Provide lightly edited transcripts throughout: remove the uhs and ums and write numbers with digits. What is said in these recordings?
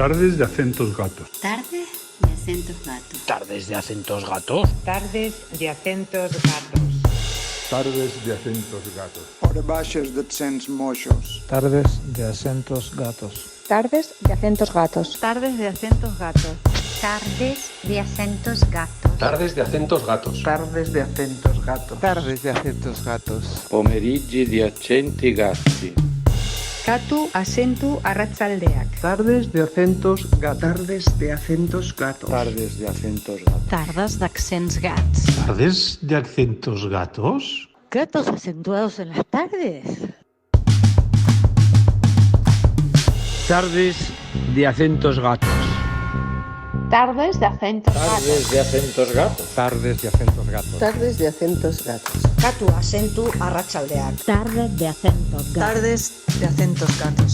Tardes de acentos gatos. Tardes de acentos gatos. Tardes de acentos gatos. Tardes de acentos gatos. Tardes de acentos gatos. Hora baixes d'accents moixos. Tardes de acentos gatos. Tardes de acentos gatos. Tardes de acentos gatos. Tardes de acentos gatos. Tardes de acentos gatos. Tardes de acentos gatos. Tardes de acentos gatos. Pomeriggi di accenti gatti. Katu acentu arratsaldeak. Tardes de acentos gatos. Tardes de acentos gatos. Tardes de acentos gatos. Tardes d'accents gats. Tardes de acentos gatos. Gatos acentuados en las tardes. Tardes de acentos gatos. Tardes de acentos Tardes de acentos gatos. Tardes de acentos gatos. Tardes de acentos gatos. Katu acentu arratsaldeak. Tardes de acentos gatos. Tardes de acentos gatos.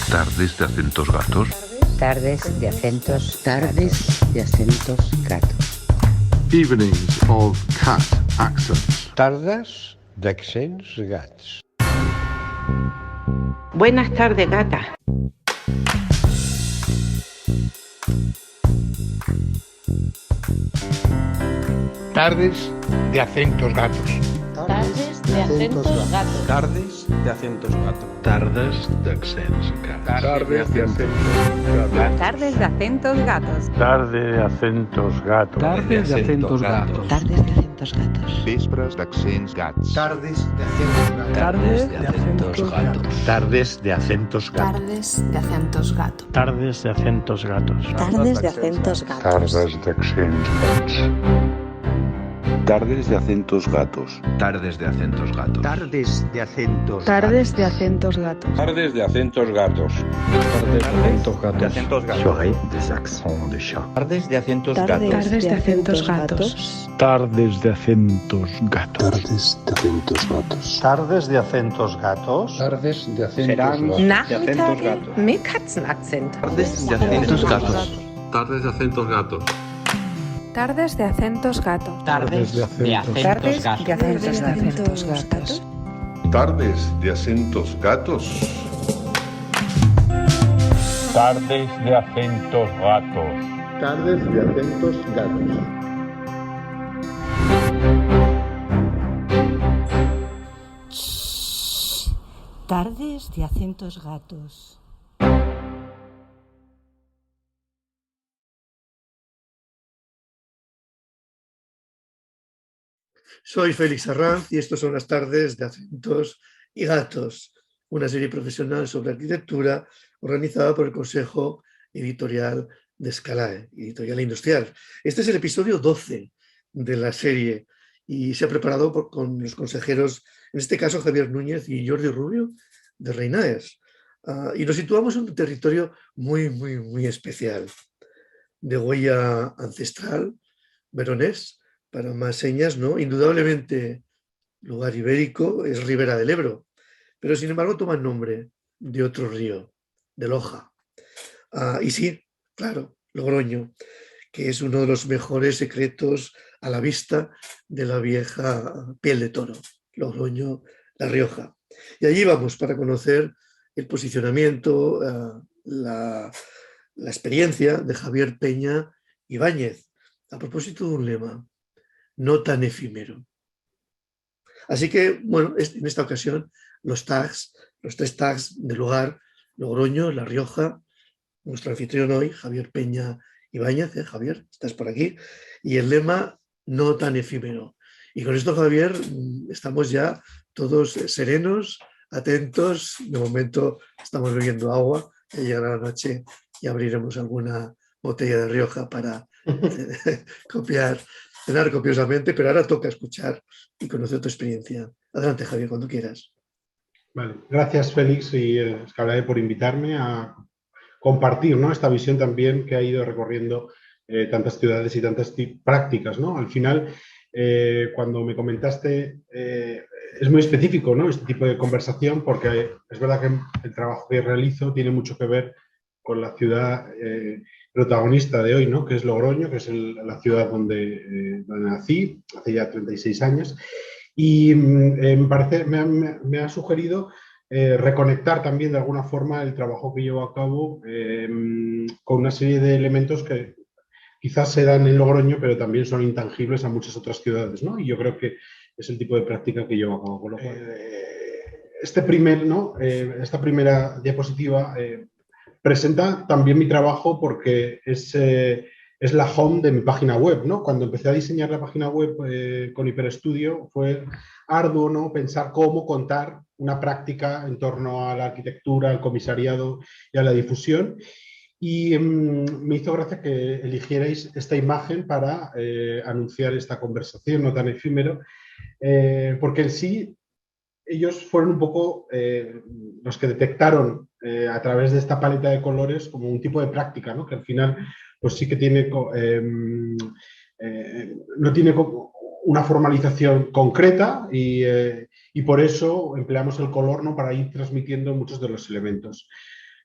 Tardes de acentos gatos. Tardes de acentos. Tardes de acentos gatos. Evenings of cat accents. Tardes d'accents gats. Buenas tardes, gata. Tardes de acentos gatos. Tardes de acentos gatos. Tardes de acentos gatos. Tardes de accents gatos. Tardes de acentos gatos. Tardes de acentos gatos. Tardes de acentos gatos. Tardes de acentos gatos. Tardes de acentos gatos. Vespres d'accents gats. Tardes de acentos gatos. Tardes de acentos gatos. Tardes de acentos gatos. Tardes de acentos gatos. Tardes de acentos gatos. Tardes de acentos gatos. Tardes de accents gats. Tardes de acentos gatos. Tardes de acentos gatos. Tardes de acentos Tardes de acentos gatos. Tardes de acentos gatos. De acentos gatos. J'aurai des accents de chat. Tardes de acentos gatos. Tardes de acentos gatos. Tardes de acentos gatos. Tardes de acentos gatos. Tardes de acentos gatos. Tardes de acentos Serán gatos. de acentos gatos. mit Katzenakzent. Tardes de acentos gatos. Tardes de acentos gatos. Tardes de acentos gatos. Tardes de acentos gatos. Tardes de acentos gatos. Tardes de acentos gatos. Tardes de acentos gatos. Tardes de acentos gatos. Tardes de acentos gatos. Soy Félix Arranz y estos son las tardes de acentos y gatos, una serie profesional sobre arquitectura organizada por el Consejo Editorial de Scalae, Editorial Industrial. Este es el episodio 12 de la serie y se ha preparado con los consejeros, en este caso Javier Núñez y Jordi Rubio, de Reinaes. Y nos situamos en un territorio muy especial, de huella ancestral, veronés, para más señas, ¿no? Indudablemente, lugar ibérico es Ribera del Ebro, pero sin embargo toma el nombre de otro río, de Loja. Y sí, claro, Logroño, que es uno de los mejores secretos a la vista de la vieja piel de toro, Logroño, La Rioja. Y allí vamos para conocer el posicionamiento, la experiencia de Javier Peña Ibáñez, a propósito de un lema: no tan efímero. Así que, bueno, en esta ocasión los tres tags del lugar: Logroño, La Rioja, nuestro anfitrión hoy, Javier Peña Ibáñez. Javier, estás por aquí. Y el lema: no tan efímero. Y con esto, Javier, estamos ya todos serenos, atentos. De momento estamos bebiendo agua, ya llegará la noche y abriremos alguna botella de Rioja para cenar copiosamente, pero ahora toca escuchar y conocer tu experiencia. Adelante, Javier, cuando quieras. Vale, gracias Félix y Scalae por invitarme a compartir, ¿no?, esta visión también que ha ido recorriendo tantas ciudades y tantas prácticas, ¿no? Al final, cuando me comentaste, es muy específico, ¿no?, este tipo de conversación, porque es verdad que el trabajo que realizo tiene mucho que ver con la ciudad protagonista de hoy, ¿no?, que es Logroño, que es la ciudad donde nací hace ya 36 años. Y me ha sugerido reconectar también de alguna forma el trabajo que llevo a cabo con una serie de elementos que quizás se dan en Logroño, pero también son intangibles a muchas otras ciudades, ¿no? Y yo creo que es el tipo de práctica que llevo a cabo. Con lo cual, esta primera diapositiva presenta también mi trabajo porque es la home de mi página web, ¿no? Cuando empecé a diseñar la página web con HiperStudio fue arduo, ¿no? Pensar cómo contar una práctica en torno a la arquitectura, al comisariado y a la difusión. Y me hizo gracia que eligierais esta imagen para anunciar esta conversación no tan efímero, porque en sí ellos fueron un poco los que detectaron a través de esta paleta de colores como un tipo de práctica, ¿no? Que al final pues sí que tiene, no tiene una formalización concreta y por eso empleamos el color, ¿no? Para ir transmitiendo muchos de los elementos.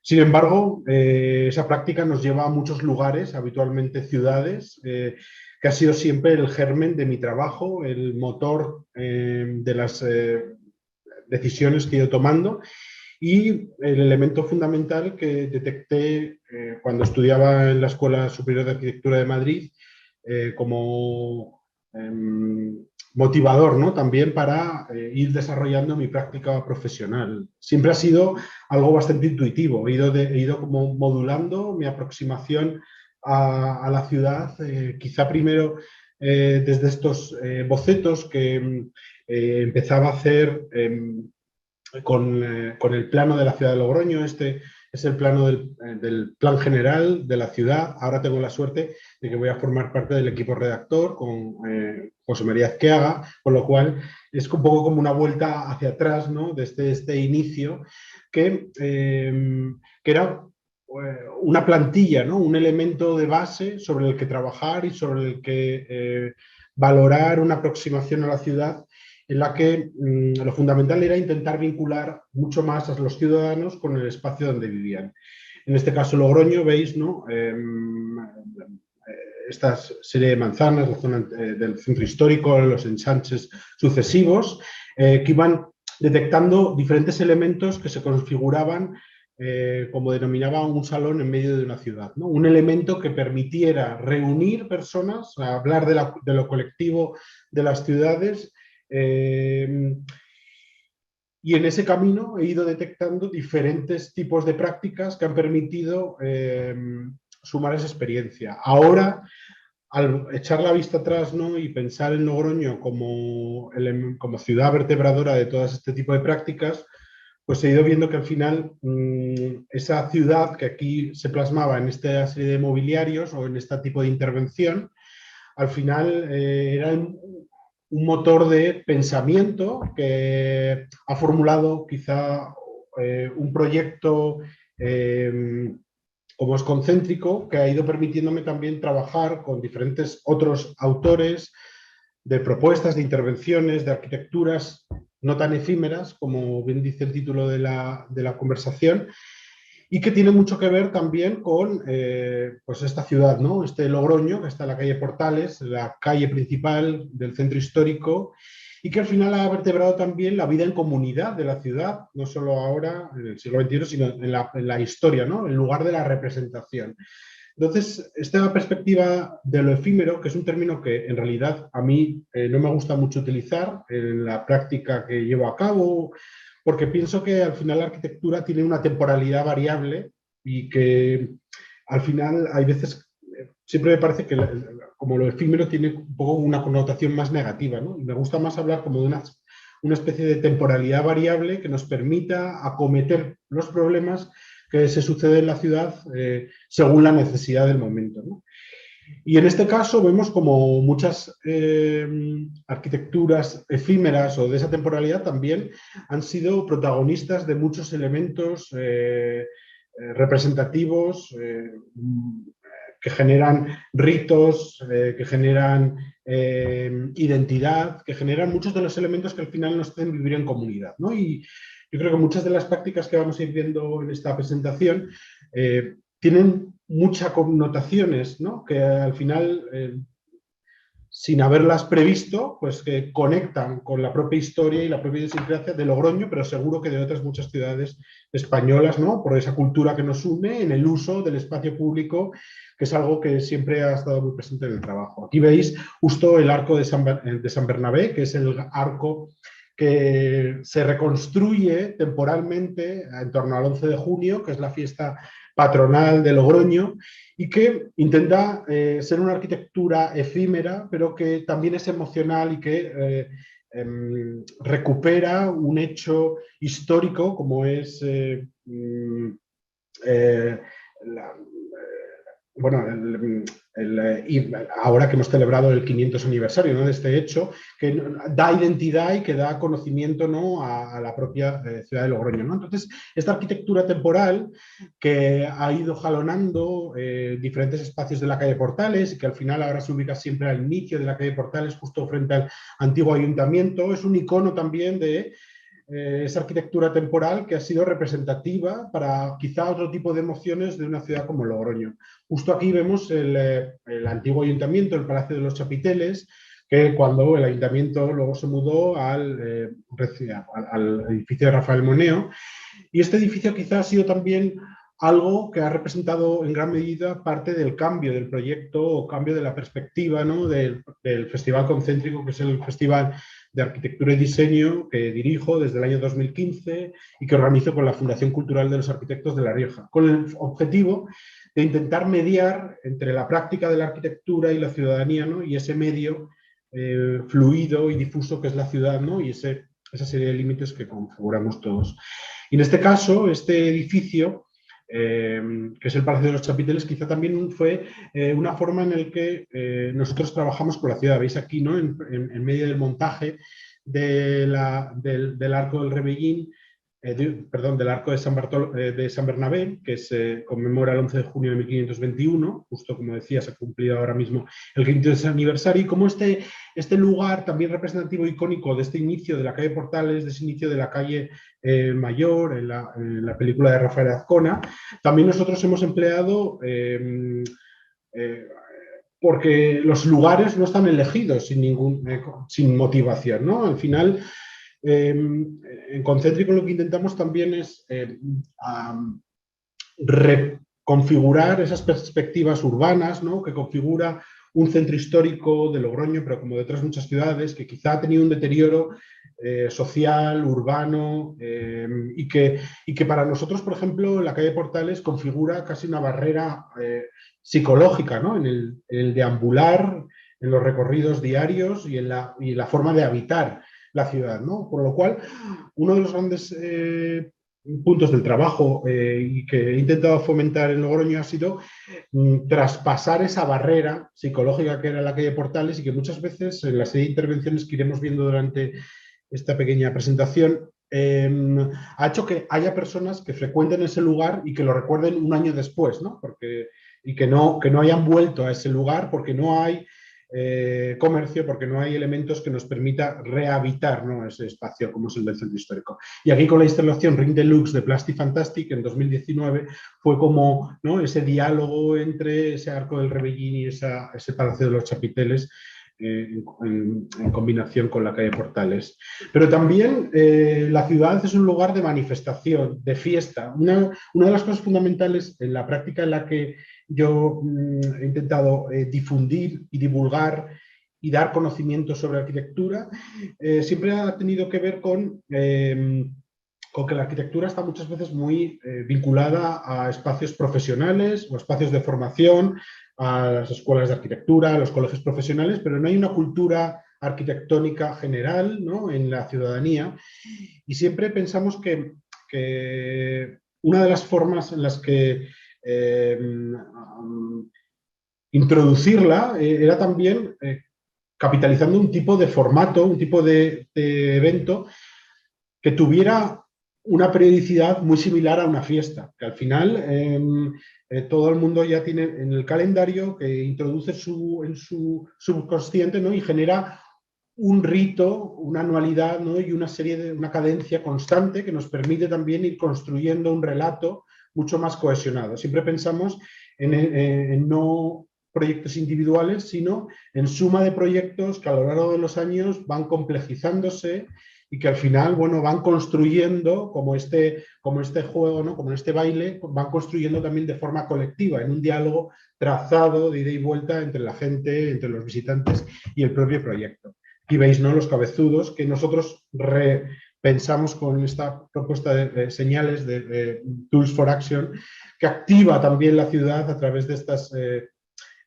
Sin embargo, esa práctica nos lleva a muchos lugares, habitualmente ciudades, que ha sido siempre el germen de mi trabajo, el motor de las decisiones que he ido tomando y el elemento fundamental que detecté cuando estudiaba en la Escuela Superior de Arquitectura de Madrid como motivador, ¿no? También para ir desarrollando mi práctica profesional. Siempre ha sido algo bastante intuitivo, he ido como modulando mi aproximación a la ciudad, quizá primero desde estos bocetos que empezaba a hacer con el plano de la ciudad de Logroño. Este es el plano del plan general de la ciudad. Ahora tengo la suerte de que voy a formar parte del equipo redactor con José María Azqueaga, con lo cual es un poco como una vuelta hacia atrás, ¿no? Desde este inicio que era una plantilla, ¿no? Un elemento de base sobre el que trabajar y sobre el que valorar una aproximación a la ciudad en la que lo fundamental era intentar vincular mucho más a los ciudadanos con el espacio donde vivían. En este caso Logroño, veis, ¿no? Esta serie de manzanas, la zona del centro histórico, los ensanches sucesivos, que iban detectando diferentes elementos que se configuraban como denominaba un salón en medio de una ciudad, ¿no? Un elemento que permitiera reunir personas, hablar de lo colectivo de las ciudades. Y en ese camino he ido detectando diferentes tipos de prácticas que han permitido sumar esa experiencia. Ahora, al echar la vista atrás, ¿no? Y pensar en Logroño como ciudad vertebradora de todo este tipo de prácticas, pues he ido viendo que al final esa ciudad que aquí se plasmaba en esta serie de mobiliarios o en este tipo de intervención, al final era un motor de pensamiento que ha formulado quizá un proyecto como es concéntrico, que ha ido permitiéndome también trabajar con diferentes otros autores de propuestas, de intervenciones, de arquitecturas no tan efímeras, como bien dice el título de la conversación, y que tiene mucho que ver también con pues esta ciudad, ¿no? Este Logroño, que está en la calle Portales, la calle principal del centro histórico, y que al final ha vertebrado también la vida en comunidad de la ciudad, no solo ahora, en el siglo XXI, sino en la historia, ¿no? En lugar de la representación. Entonces, esta perspectiva de lo efímero, que es un término que en realidad a mí no me gusta mucho utilizar en la práctica que llevo a cabo, porque pienso que al final la arquitectura tiene una temporalidad variable y que al final hay veces, siempre me parece que como lo efímero tiene un poco una connotación más negativa, ¿no? Y me gusta más hablar como de una especie de temporalidad variable que nos permita acometer los problemas que se suceden en la ciudad según la necesidad del momento, ¿no? Y en este caso vemos como muchas arquitecturas efímeras o de esa temporalidad también han sido protagonistas de muchos elementos representativos que generan ritos, que generan identidad, que generan muchos de los elementos que al final nos hacen vivir en comunidad, ¿no? Y yo creo que muchas de las prácticas que vamos a ir viendo en esta presentación tienen muchas connotaciones, ¿no? Que al final sin haberlas previsto, pues que conectan con la propia historia y la propia idiosincrasia de Logroño, pero seguro que de otras muchas ciudades españolas, ¿no? Por esa cultura que nos une en el uso del espacio público, que es algo que siempre ha estado muy presente en el trabajo. Aquí veis justo el arco de San Bernabé, que es el arco que se reconstruye temporalmente en torno al 11 de junio, que es la fiesta patronal de Logroño, y que intenta ser una arquitectura efímera, pero que también es emocional y que recupera un hecho histórico como es ahora que hemos celebrado el 500 aniversario, ¿no?, de este hecho, que da identidad y que da conocimiento, ¿no?, a la propia ciudad de Logroño, ¿no? Entonces, esta arquitectura temporal que ha ido jalonando diferentes espacios de la calle Portales y que al final ahora se ubica siempre al inicio de la calle Portales, justo frente al antiguo ayuntamiento, es un icono también de esa arquitectura temporal que ha sido representativa para quizá otro tipo de emociones de una ciudad como Logroño. Justo aquí vemos el antiguo ayuntamiento, el Palacio de los Chapiteles, que cuando el ayuntamiento luego se mudó al edificio de Rafael Moneo. Y este edificio quizá ha sido también algo que ha representado en gran medida parte del cambio del proyecto o cambio de la perspectiva, ¿no?, del Festival Concéntrico, que es el festival de arquitectura y diseño que dirijo desde el año 2015 y que organizo con la Fundación Cultural de los Arquitectos de La Rioja, con el objetivo de intentar mediar entre la práctica de la arquitectura y la ciudadanía, ¿no?, y ese medio fluido y difuso que es la ciudad, ¿no?, y esa serie de límites que configuramos todos. Y en este caso, este edificio, que es el Palacio de los Chapiteles, quizá también fue una forma en la que nosotros trabajamos con la ciudad. Veis aquí, ¿no?, en medio del montaje del arco del Rebellín, del arco de San Bernabé, que se conmemora el 11 de junio de 1521, justo como decía, se ha cumplido ahora mismo el 500 aniversario, y como este lugar también representativo, icónico de este inicio de la calle Portales, de ese inicio de la calle Mayor, en la película de Rafael Azcona, también nosotros hemos empleado, porque los lugares no están elegidos sin motivación, ¿no? Al final, en Concéntrico lo que intentamos también es reconfigurar esas perspectivas urbanas, ¿no?, que configura un centro histórico de Logroño, pero como de otras muchas ciudades, que quizá ha tenido un deterioro social, urbano, y que para nosotros, por ejemplo, la calle Portales configura casi una barrera psicológica, ¿no?, en el deambular, en los recorridos diarios y en la forma de habitar la ciudad, ¿no? Por lo cual, uno de los grandes puntos del trabajo y que he intentado fomentar en Logroño ha sido traspasar esa barrera psicológica que era la calle Portales y que muchas veces en la serie de intervenciones que iremos viendo durante esta pequeña presentación ha hecho que haya personas que frecuenten ese lugar y que lo recuerden un año después, ¿no? Y que no hayan vuelto a ese lugar porque no hay comercio, porque no hay elementos que nos permita rehabitar, ¿no?, ese espacio como es el del centro histórico. Y aquí con la instalación Ring Deluxe de Plastic en 2019 fue como, ¿no?, ese diálogo entre ese arco del Rebellín y ese Palacio de los Chapiteles en combinación con la calle Portales. Pero también la ciudad es un lugar de manifestación, de fiesta. Una de las cosas fundamentales en la práctica en la que yo he intentado difundir y divulgar y dar conocimiento sobre arquitectura, siempre ha tenido que ver con que la arquitectura está muchas veces muy vinculada a espacios profesionales o espacios de formación, a las escuelas de arquitectura, a los colegios profesionales, pero no hay una cultura arquitectónica general, ¿no?, en la ciudadanía. Y siempre pensamos que una de las formas en las que introducirla era también capitalizando un tipo de formato, un tipo de evento que tuviera una periodicidad muy similar a una fiesta, que al final todo el mundo ya tiene en el calendario, que introduce en su subconsciente, ¿no?, y genera un rito, una anualidad, ¿no?, y una cadencia constante que nos permite también ir construyendo un relato mucho más cohesionado. Siempre pensamos en no proyectos individuales, sino en suma de proyectos que a lo largo de los años van complejizándose y que al final, bueno, van construyendo, como este juego, ¿no? Como este baile, van construyendo también de forma colectiva, en un diálogo trazado de ida y vuelta entre la gente, entre los visitantes y el propio proyecto. Aquí veis, ¿no?, los cabezudos que nosotros pensamos con esta propuesta de señales de Tools for Action, que activa también la ciudad a través de estos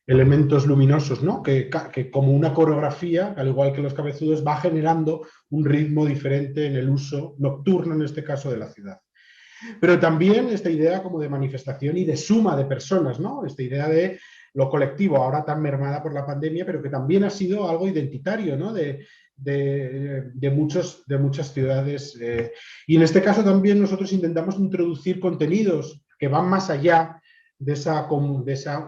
elementos luminosos, ¿no? que como una coreografía, al igual que los cabezudos, va generando un ritmo diferente en el uso nocturno, en este caso, de la ciudad. Pero también esta idea como de manifestación y de suma de personas, ¿no? Esta idea de lo colectivo, ahora tan mermada por la pandemia, pero que también ha sido algo identitario, ¿no? de muchas ciudades. Y en este caso también nosotros intentamos introducir contenidos que van más allá de esa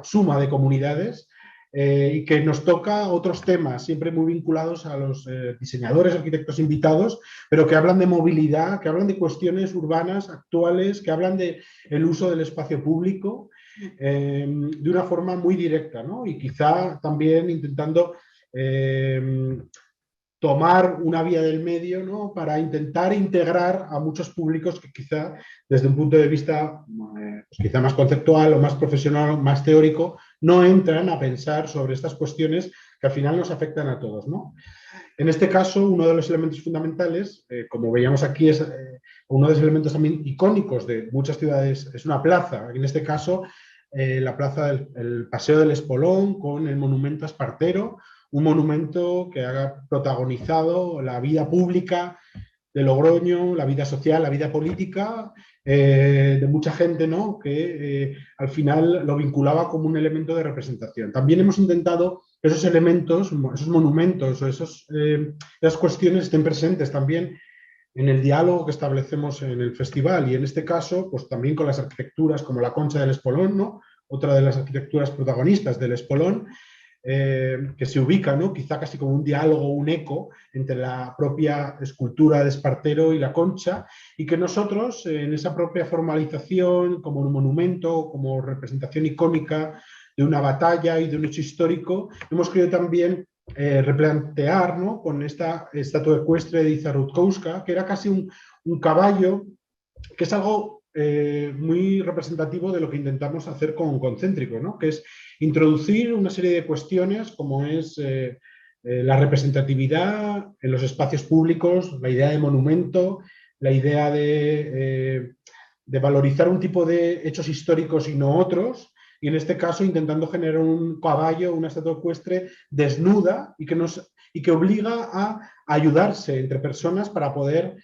suma de comunidades y que nos toca otros temas, siempre muy vinculados a los diseñadores, arquitectos invitados, pero que hablan de movilidad, que hablan de cuestiones urbanas actuales, que hablan del uso del espacio público de una forma muy directa, ¿no? Y quizá también intentando tomar una vía del medio, ¿no?, para intentar integrar a muchos públicos que quizá desde un punto de vista pues quizá más conceptual o más profesional o más teórico no entran a pensar sobre estas cuestiones que al final nos afectan a todos, ¿no? En este caso, uno de los elementos fundamentales, como veíamos aquí, es uno de los elementos también icónicos de muchas ciudades, es una plaza. En este caso, la plaza del Paseo del Espolón con el monumento a Espartero, un monumento que ha protagonizado la vida pública de Logroño, la vida social, la vida política de mucha gente, ¿no?, que al final lo vinculaba como un elemento de representación. También hemos intentado que esos elementos, esos monumentos o esas cuestiones estén presentes también en el diálogo que establecemos en el festival y en este caso pues también con las arquitecturas como la Concha del Espolón, ¿no?, otra de las arquitecturas protagonistas del Espolón, que se ubica, ¿no?, quizá casi como un diálogo, un eco entre la propia escultura de Espartero y la Concha, y que nosotros en esa propia formalización como un monumento, como representación icónica de una batalla y de un hecho histórico, hemos querido también replantear, ¿no?, con esta estatua ecuestre de Iza Rutkowska, que era casi un caballo, que es algo muy representativo de lo que intentamos hacer con Concéntrico, ¿no?, que es introducir una serie de cuestiones como es la representatividad en los espacios públicos, la idea de monumento, la idea de valorizar un tipo de hechos históricos y no otros, y en este caso intentando generar un caballo, una estatua ecuestre desnuda y que obliga a ayudarse entre personas para poder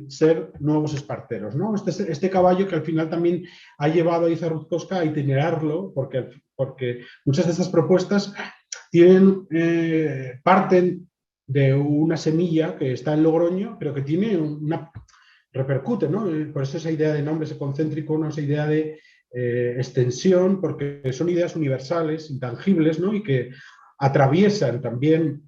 ser nuevos esparteros, ¿no? Este caballo que al final también ha llevado a Iza Rutkowska a itinerarlo, porque muchas de estas propuestas parten de una semilla que está en Logroño, pero que tiene repercute, ¿no? Por eso esa idea de nombre, ese concéntrico, ¿no?, esa idea de extensión, porque son ideas universales, intangibles, ¿no?, y que atraviesan también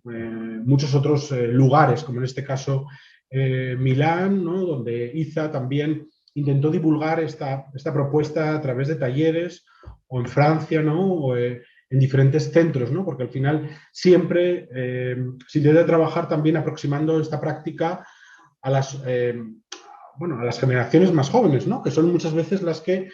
muchos otros lugares, como en este caso Milán, ¿no?, donde Iza también intentó divulgar esta propuesta a través de talleres, o en Francia, ¿no?, o en diferentes centros, ¿no?, porque al final siempre se intenta trabajar también aproximando esta práctica a las generaciones más jóvenes, ¿no?, que son muchas veces las que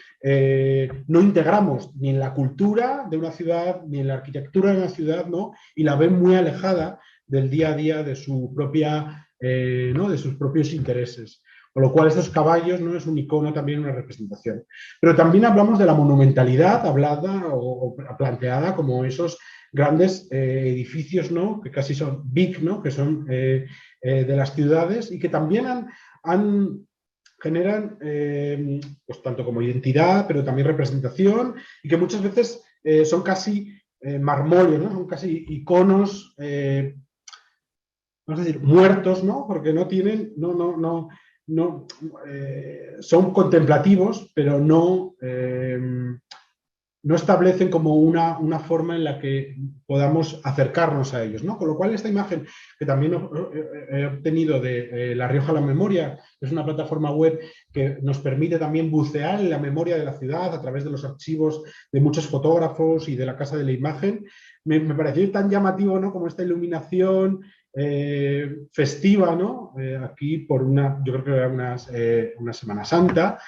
no integramos ni en la cultura de una ciudad, ni en la arquitectura de una ciudad, ¿no?, y la ven muy alejada del día a día de su propia de sus propios intereses. Con lo cual estos caballos, ¿no?, es un icono, también una representación. Pero también hablamos de la monumentalidad hablada o planteada como esos grandes edificios, ¿no?, que casi son big, ¿no?, que son de las ciudades y que también generan pues tanto como identidad, pero también representación, y que muchas veces son casi marmóleos, ¿no?, son casi iconos vamos a decir, muertos, ¿no?, porque no tienen, son contemplativos, pero no no establecen como una forma en la que podamos acercarnos a ellos, ¿no? Con lo cual esta imagen que también he obtenido de La Rioja a la Memoria, es una plataforma web que nos permite también bucear en la memoria de la ciudad a través de los archivos de muchos fotógrafos y de la Casa de la Imagen. Me pareció tan llamativo, ¿no? Como esta iluminación festiva, ¿no? Aquí por yo creo que era una Semana Santa.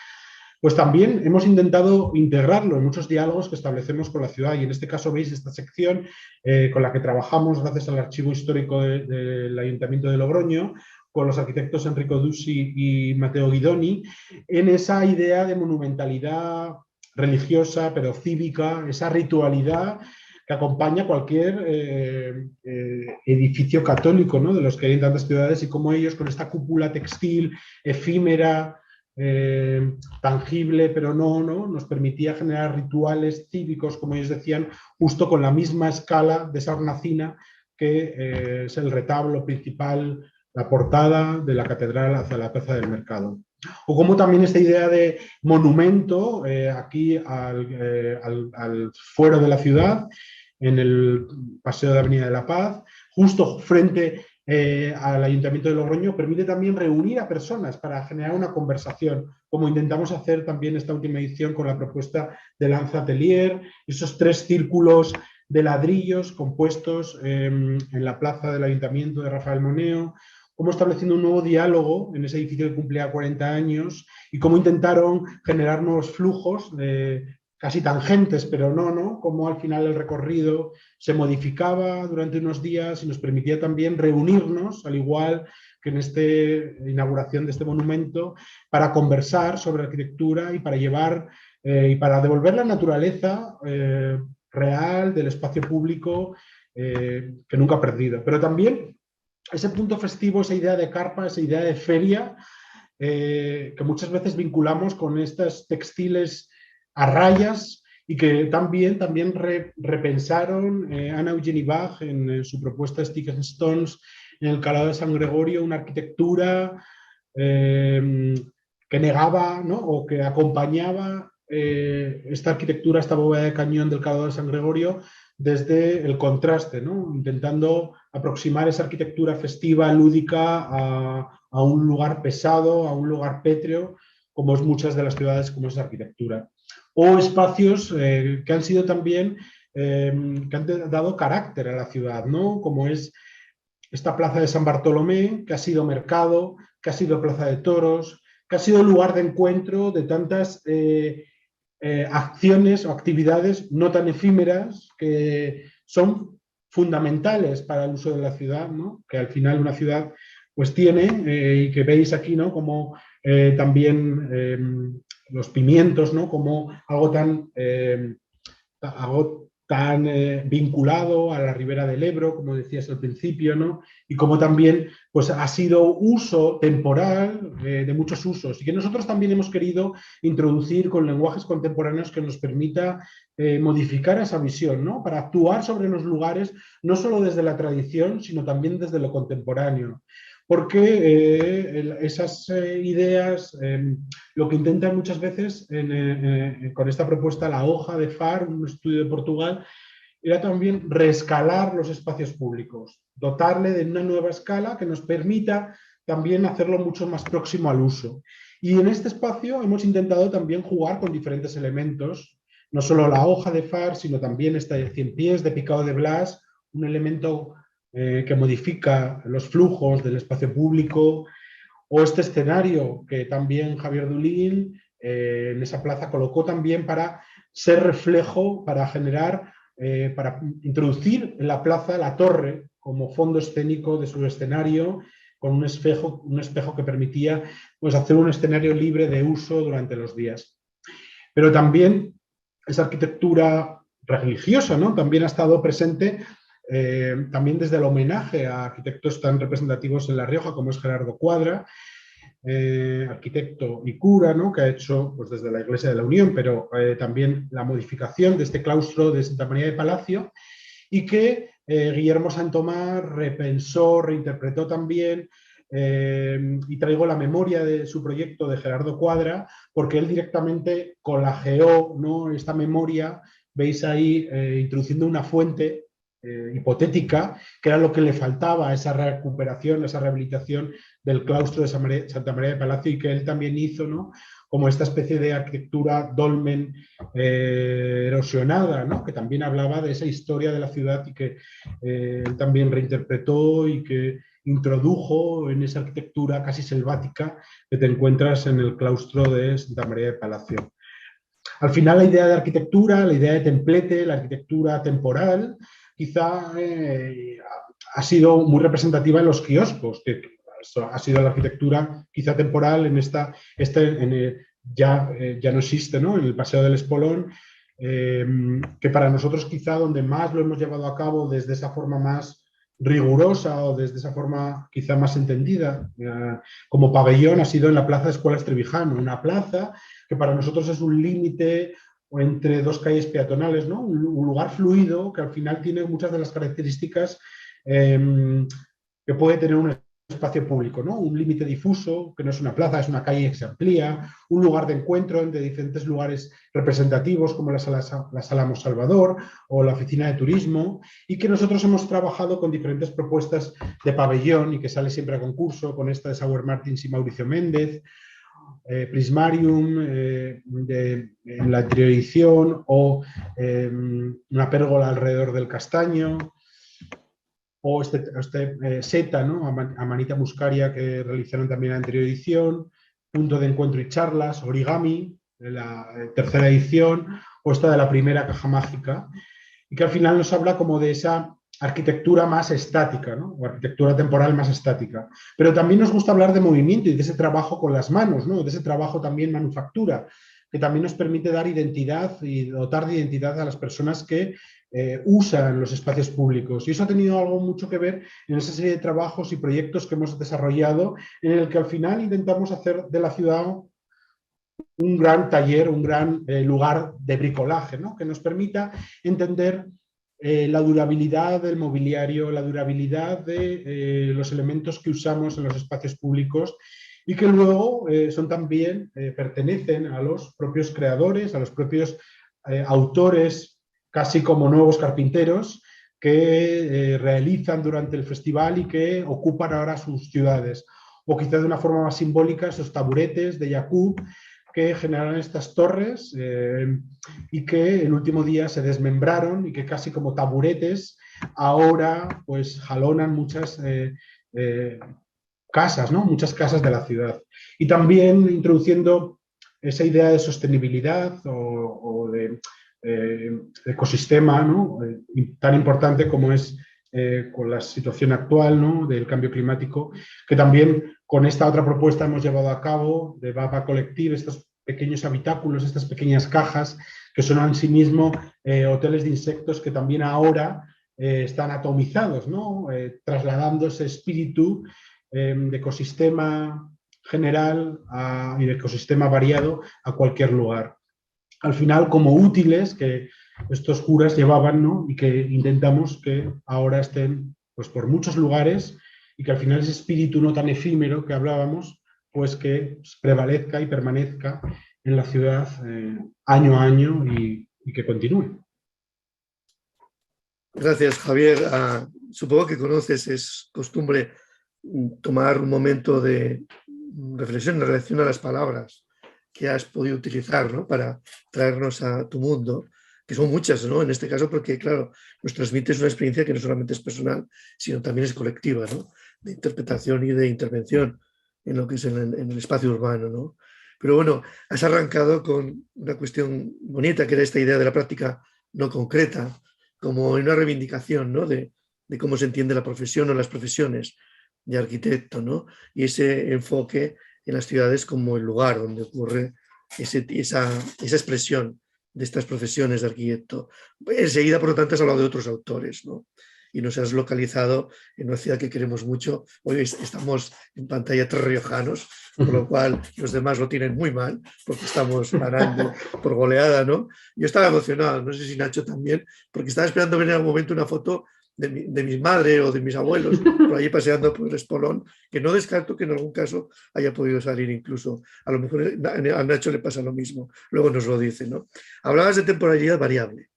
Pues también hemos intentado integrarlo en muchos diálogos que establecemos con la ciudad, y en este caso veis esta sección con la que trabajamos gracias al archivo histórico del Ayuntamiento de Logroño, con los arquitectos Enrico Dusi y Matteo Guidoni, en esa idea de monumentalidad religiosa, pero cívica, esa ritualidad que acompaña cualquier edificio católico, ¿no? De los que hay en tantas ciudades, y cómo ellos con esta cúpula textil efímera, tangible, pero no, nos permitía generar rituales cívicos, como ellos decían, justo con la misma escala de esa hornacina que es el retablo principal, la portada de la catedral hacia la Plaza del Mercado. O como también esta idea de monumento aquí al fuero de la ciudad, en el Paseo de Avenida de la Paz, justo frente al Ayuntamiento de Logroño, permite también reunir a personas para generar una conversación, como intentamos hacer también esta última edición con la propuesta de Lanza Atelier, esos 3 círculos de ladrillos compuestos en la plaza del Ayuntamiento de Rafael Moneo, cómo estableciendo un nuevo diálogo en ese edificio que cumplía 40 años y cómo intentaron generar nuevos flujos casi tangentes, pero no, como al final el recorrido se modificaba durante unos días y nos permitía también reunirnos, al igual que en esta inauguración de este monumento, para conversar sobre arquitectura y para llevar y para devolver la naturaleza real del espacio público que nunca ha perdido. Pero también ese punto festivo, esa idea de carpa, esa idea de feria, que muchas veces vinculamos con estos textiles a rayas y que también repensaron Anna Eugenie Bach en su propuesta Sticks and Stones en el Calado de San Gregorio, una arquitectura que negaba, ¿no? O que acompañaba esta arquitectura, esta bóveda de cañón del Calado de San Gregorio desde el contraste, ¿no? Intentando aproximar esa arquitectura festiva, lúdica, a un lugar pesado, a un lugar pétreo, como es muchas de las ciudades como es la arquitectura. O espacios que han sido también, que han dado carácter a la ciudad, ¿no? Como es esta plaza de San Bartolomé, que ha sido mercado, que ha sido plaza de toros, que ha sido lugar de encuentro de tantas acciones o actividades no tan efímeras que son fundamentales para el uso de la ciudad, ¿no? Que al final una ciudad pues tiene, y que veis aquí, ¿no? Como también los pimientos, ¿no? Como algo tan vinculado a la ribera del Ebro, como decías al principio, ¿no? Y como también pues, ha sido uso temporal de muchos usos, y que nosotros también hemos querido introducir con lenguajes contemporáneos que nos permita modificar esa visión, ¿no? Para actuar sobre los lugares no solo desde la tradición, sino también desde lo contemporáneo. Porque esas ideas, lo que intentan muchas veces con esta propuesta, la hoja de FAR, un estudio de Portugal, era también reescalar los espacios públicos, dotarle de una nueva escala que nos permita también hacerlo mucho más próximo al uso. Y en este espacio hemos intentado también jugar con diferentes elementos, no solo la hoja de FAR, sino también esta de 100 pies de picado de Blas, un elemento que modifica los flujos del espacio público, o este escenario que también Javier Dulín en esa plaza colocó también para ser reflejo, para generar, para introducir en la plaza la torre como fondo escénico de su escenario, con un espejo que permitía pues, hacer un escenario libre de uso durante los días. Pero también esa arquitectura religiosa, ¿no? También ha estado presente también desde el homenaje a arquitectos tan representativos en La Rioja como es Gerardo Cuadra, arquitecto y cura, ¿no? Que ha hecho pues, desde la Iglesia de la Unión, pero también la modificación de este claustro de Santa María de Palacio, y que Guillermo Santomar repensó, reinterpretó también, y traigo la memoria de su proyecto de Gerardo Cuadra, porque él directamente colageó, ¿no? Esta memoria veis ahí introduciendo una fuente hipotética, que era lo que le faltaba a esa recuperación, a esa rehabilitación del claustro de Santa María de Palacio, y que él también hizo, ¿no?, como esta especie de arquitectura dolmen erosionada, ¿no?, que también hablaba de esa historia de la ciudad y que él también reinterpretó y que introdujo en esa arquitectura casi selvática que te encuentras en el claustro de Santa María de Palacio. Al final, la idea de arquitectura, la idea de templete, la arquitectura temporal, quizá ha sido muy representativa en los kioscos, que ha sido la arquitectura quizá temporal en ya no existe, ¿no?, en el Paseo del Espolón, que para nosotros quizá donde más lo hemos llevado a cabo desde esa forma más rigurosa o desde esa forma quizá más entendida como pabellón ha sido en la Plaza Escuelas Trevijano, una plaza que para nosotros es un límite entre dos calles peatonales, ¿no?, un lugar fluido que al final tiene muchas de las características que puede tener un espacio público, ¿no?, un límite difuso, que no es una plaza, es una calle que se amplía, un lugar de encuentro entre diferentes lugares representativos como la Sala Mos Salvador o la Oficina de Turismo, y que nosotros hemos trabajado con diferentes propuestas de pabellón y que sale siempre a concurso, con esta de Sauer Martins y Mauricio Méndez, Prismarium en la anterior edición, o una pérgola alrededor del castaño, o Seta, ¿no?, Amanita Muscaria, que realizaron también la anterior edición, Punto de Encuentro y Charlas, Origami, de la tercera edición, o esta de la primera Caja Mágica, y que al final nos habla como de esa arquitectura más estática, ¿no?, o arquitectura temporal más estática. Pero también nos gusta hablar de movimiento y de ese trabajo con las manos, ¿no?, de ese trabajo también manufactura, que también nos permite dar identidad y dotar de identidad a las personas que usan los espacios públicos. Y eso ha tenido algo mucho que ver en esa serie de trabajos y proyectos que hemos desarrollado, en el que al final intentamos hacer de la ciudad un gran taller, un gran lugar de bricolaje, ¿no?, que nos permita entender la durabilidad del mobiliario, la durabilidad de los elementos que usamos en los espacios públicos, y que luego son también, pertenecen a los propios creadores, a los propios autores, casi como nuevos carpinteros, que realizan durante el festival y que ocupan ahora sus ciudades. O quizá de una forma más simbólica, esos taburetes de Yakub que generaron estas torres y que el último día se desmembraron y que casi como taburetes ahora pues jalonan muchas casas, ¿no?, muchas casas de la ciudad. Y también introduciendo esa idea de sostenibilidad o de ecosistema, ¿no?, tan importante como es con la situación actual, ¿no?, del cambio climático, que también con esta otra propuesta hemos llevado a cabo de Baba Collective, estos pequeños habitáculos, estas pequeñas cajas que son en sí mismo hoteles de insectos que también ahora están atomizados, ¿no?, trasladando ese espíritu de ecosistema general y de ecosistema variado a cualquier lugar. Al final, como útiles que estos curas llevaban, ¿no?, y que intentamos que ahora estén pues, por muchos lugares, y que al final ese espíritu no tan efímero que hablábamos, pues que prevalezca y permanezca en la ciudad año a año y que continúe. Gracias, Javier. Supongo que conoces, es costumbre tomar un momento de reflexión en relación a las palabras que has podido utilizar, ¿no?, para traernos a tu mundo, que son muchas, ¿no?, en este caso, porque, claro, nos transmites una experiencia que no solamente es personal, sino también es colectiva, ¿no?, de interpretación y de intervención en lo que es en el espacio urbano, ¿no? Pero bueno, has arrancado con una cuestión bonita, que era esta idea de la práctica no concreta, como una reivindicación, ¿no?, de cómo se entiende la profesión o las profesiones de arquitecto, ¿no?, y ese enfoque en las ciudades como el lugar donde ocurre esa expresión de estas profesiones de arquitecto. Enseguida, por lo tanto, has hablado de otros autores, ¿no?, y nos has localizado en una ciudad que queremos mucho. Hoy estamos en pantalla 3 riojanos, por lo cual los demás lo tienen muy mal, porque estamos ganando por goleada, ¿no? Yo estaba emocionado, no sé si Nacho también, porque estaba esperando ver en algún momento una foto de mi madre o de mis abuelos por allí paseando por el Espolón, que no descarto que en algún caso haya podido salir incluso. A lo mejor a Nacho le pasa lo mismo, luego nos lo dice, ¿no? Hablabas de temporalidad variable,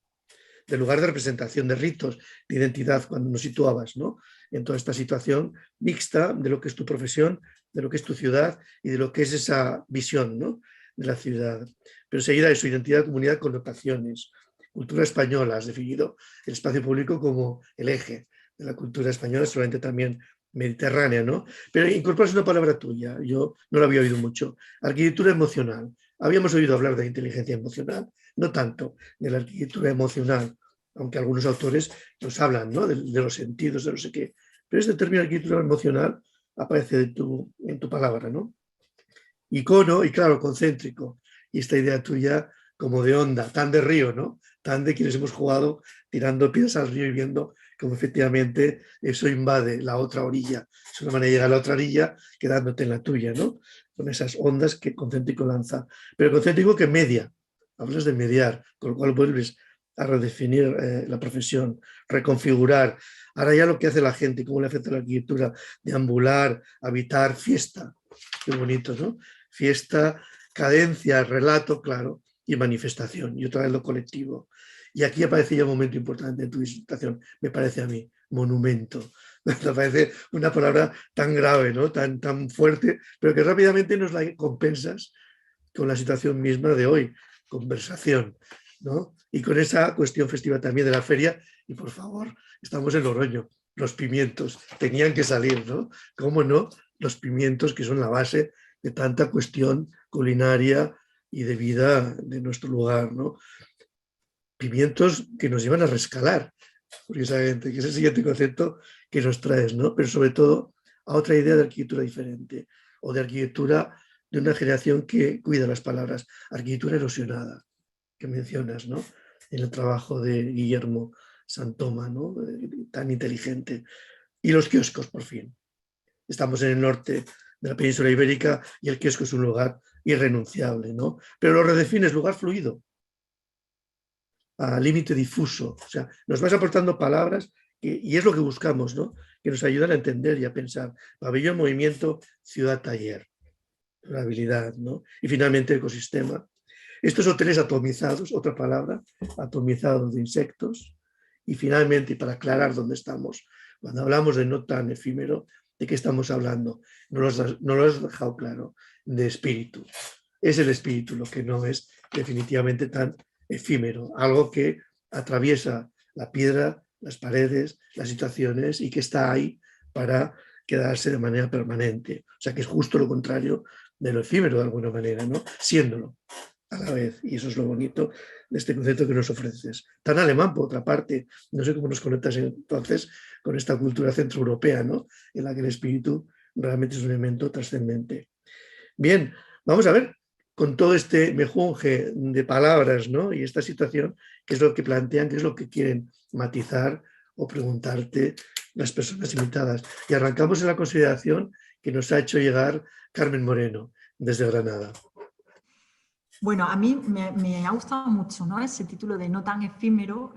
del lugar de representación de ritos, de identidad, cuando nos situabas, ¿no? En toda esta situación mixta de lo que es tu profesión, de lo que es tu ciudad y de lo que es esa visión, ¿no? De la ciudad. Pero enseguida es su identidad, comunidad, connotaciones. Cultura española, has definido el espacio público como el eje de la cultura española, seguramente también mediterránea, ¿no? Pero incorporas una palabra tuya, yo no la había oído mucho, arquitectura emocional. Habíamos oído hablar de inteligencia emocional, no tanto de la arquitectura emocional, aunque algunos autores nos hablan, ¿no? de los sentidos, de no sé qué. Pero este término arquitectura emocional aparece en tu palabra, ¿no? Icono y claro, concéntrico. Y esta idea tuya como de onda, tan de río, ¿no? Tan de quienes hemos jugado tirando piedras al río y viendo cómo efectivamente eso invade la otra orilla. Es una manera de llegar a la otra orilla quedándote en la tuya, ¿no? Con esas ondas que concéntrico lanza. Pero concéntrico que media. Hablas de mediar, con lo cual vuelves a redefinir la profesión, reconfigurar. Ahora ya lo que hace la gente, cómo le afecta la arquitectura, deambular, habitar, fiesta. Qué bonito, ¿no? Fiesta, cadencia, relato, claro, y manifestación. Y otra vez lo colectivo. Y aquí aparece ya un momento importante en tu disertación, me parece a mí, monumento. Me parece una palabra tan grave, ¿no? tan fuerte, pero que rápidamente nos la compensas con la situación misma de hoy, conversación, ¿no? Y con esa cuestión festiva también de la feria, y por favor, estamos en Logroño, los pimientos, tenían que salir, ¿no? ¿Cómo no? Los pimientos que son la base de tanta cuestión culinaria y de vida de nuestro lugar, ¿no? Pimientos que nos llevan a rescalar, curiosamente, que es el siguiente concepto que nos traes, ¿no? Pero sobre todo a otra idea de arquitectura diferente, o de arquitectura de una generación que cuida las palabras, arquitectura erosionada, que mencionas, ¿no? En el trabajo de Guillermo Santoma, ¿no? Tan inteligente. Y los kioscos, por fin. Estamos en el norte de la península ibérica y el kiosco es un lugar irrenunciable, ¿no? Pero lo redefines, lugar fluido, a límite difuso. O sea, nos vas aportando palabras y es lo que buscamos, ¿no? Que nos ayudan a entender y a pensar. Pabellón, movimiento, ciudad, taller. La habilidad, ¿no? Y finalmente ecosistema. Estos hoteles atomizados, otra palabra, atomizados de insectos. Y finalmente, para aclarar dónde estamos, cuando hablamos de no tan efímero, ¿de qué estamos hablando? No lo has dejado claro, de espíritu. Es el espíritu lo que no es definitivamente tan efímero, algo que atraviesa la piedra, las paredes, las situaciones y que está ahí para quedarse de manera permanente. O sea que es justo lo contrario de lo efímero de alguna manera, ¿no? Siéndolo a la vez. Y eso es lo bonito de este concepto que nos ofreces. Tan alemán, por otra parte. No sé cómo nos conectas entonces con esta cultura centroeuropea, ¿no? En la que el espíritu realmente es un elemento trascendente. Bien, vamos a ver con todo este mejunje de palabras, ¿no? Y esta situación, qué es lo que plantean, qué es lo que quieren matizar o preguntarte las personas invitadas. Y arrancamos en la consideración que nos ha hecho llegar Carmen Moreno, desde Granada. Bueno, a mí me ha gustado mucho, ¿no? Ese título de no tan efímero,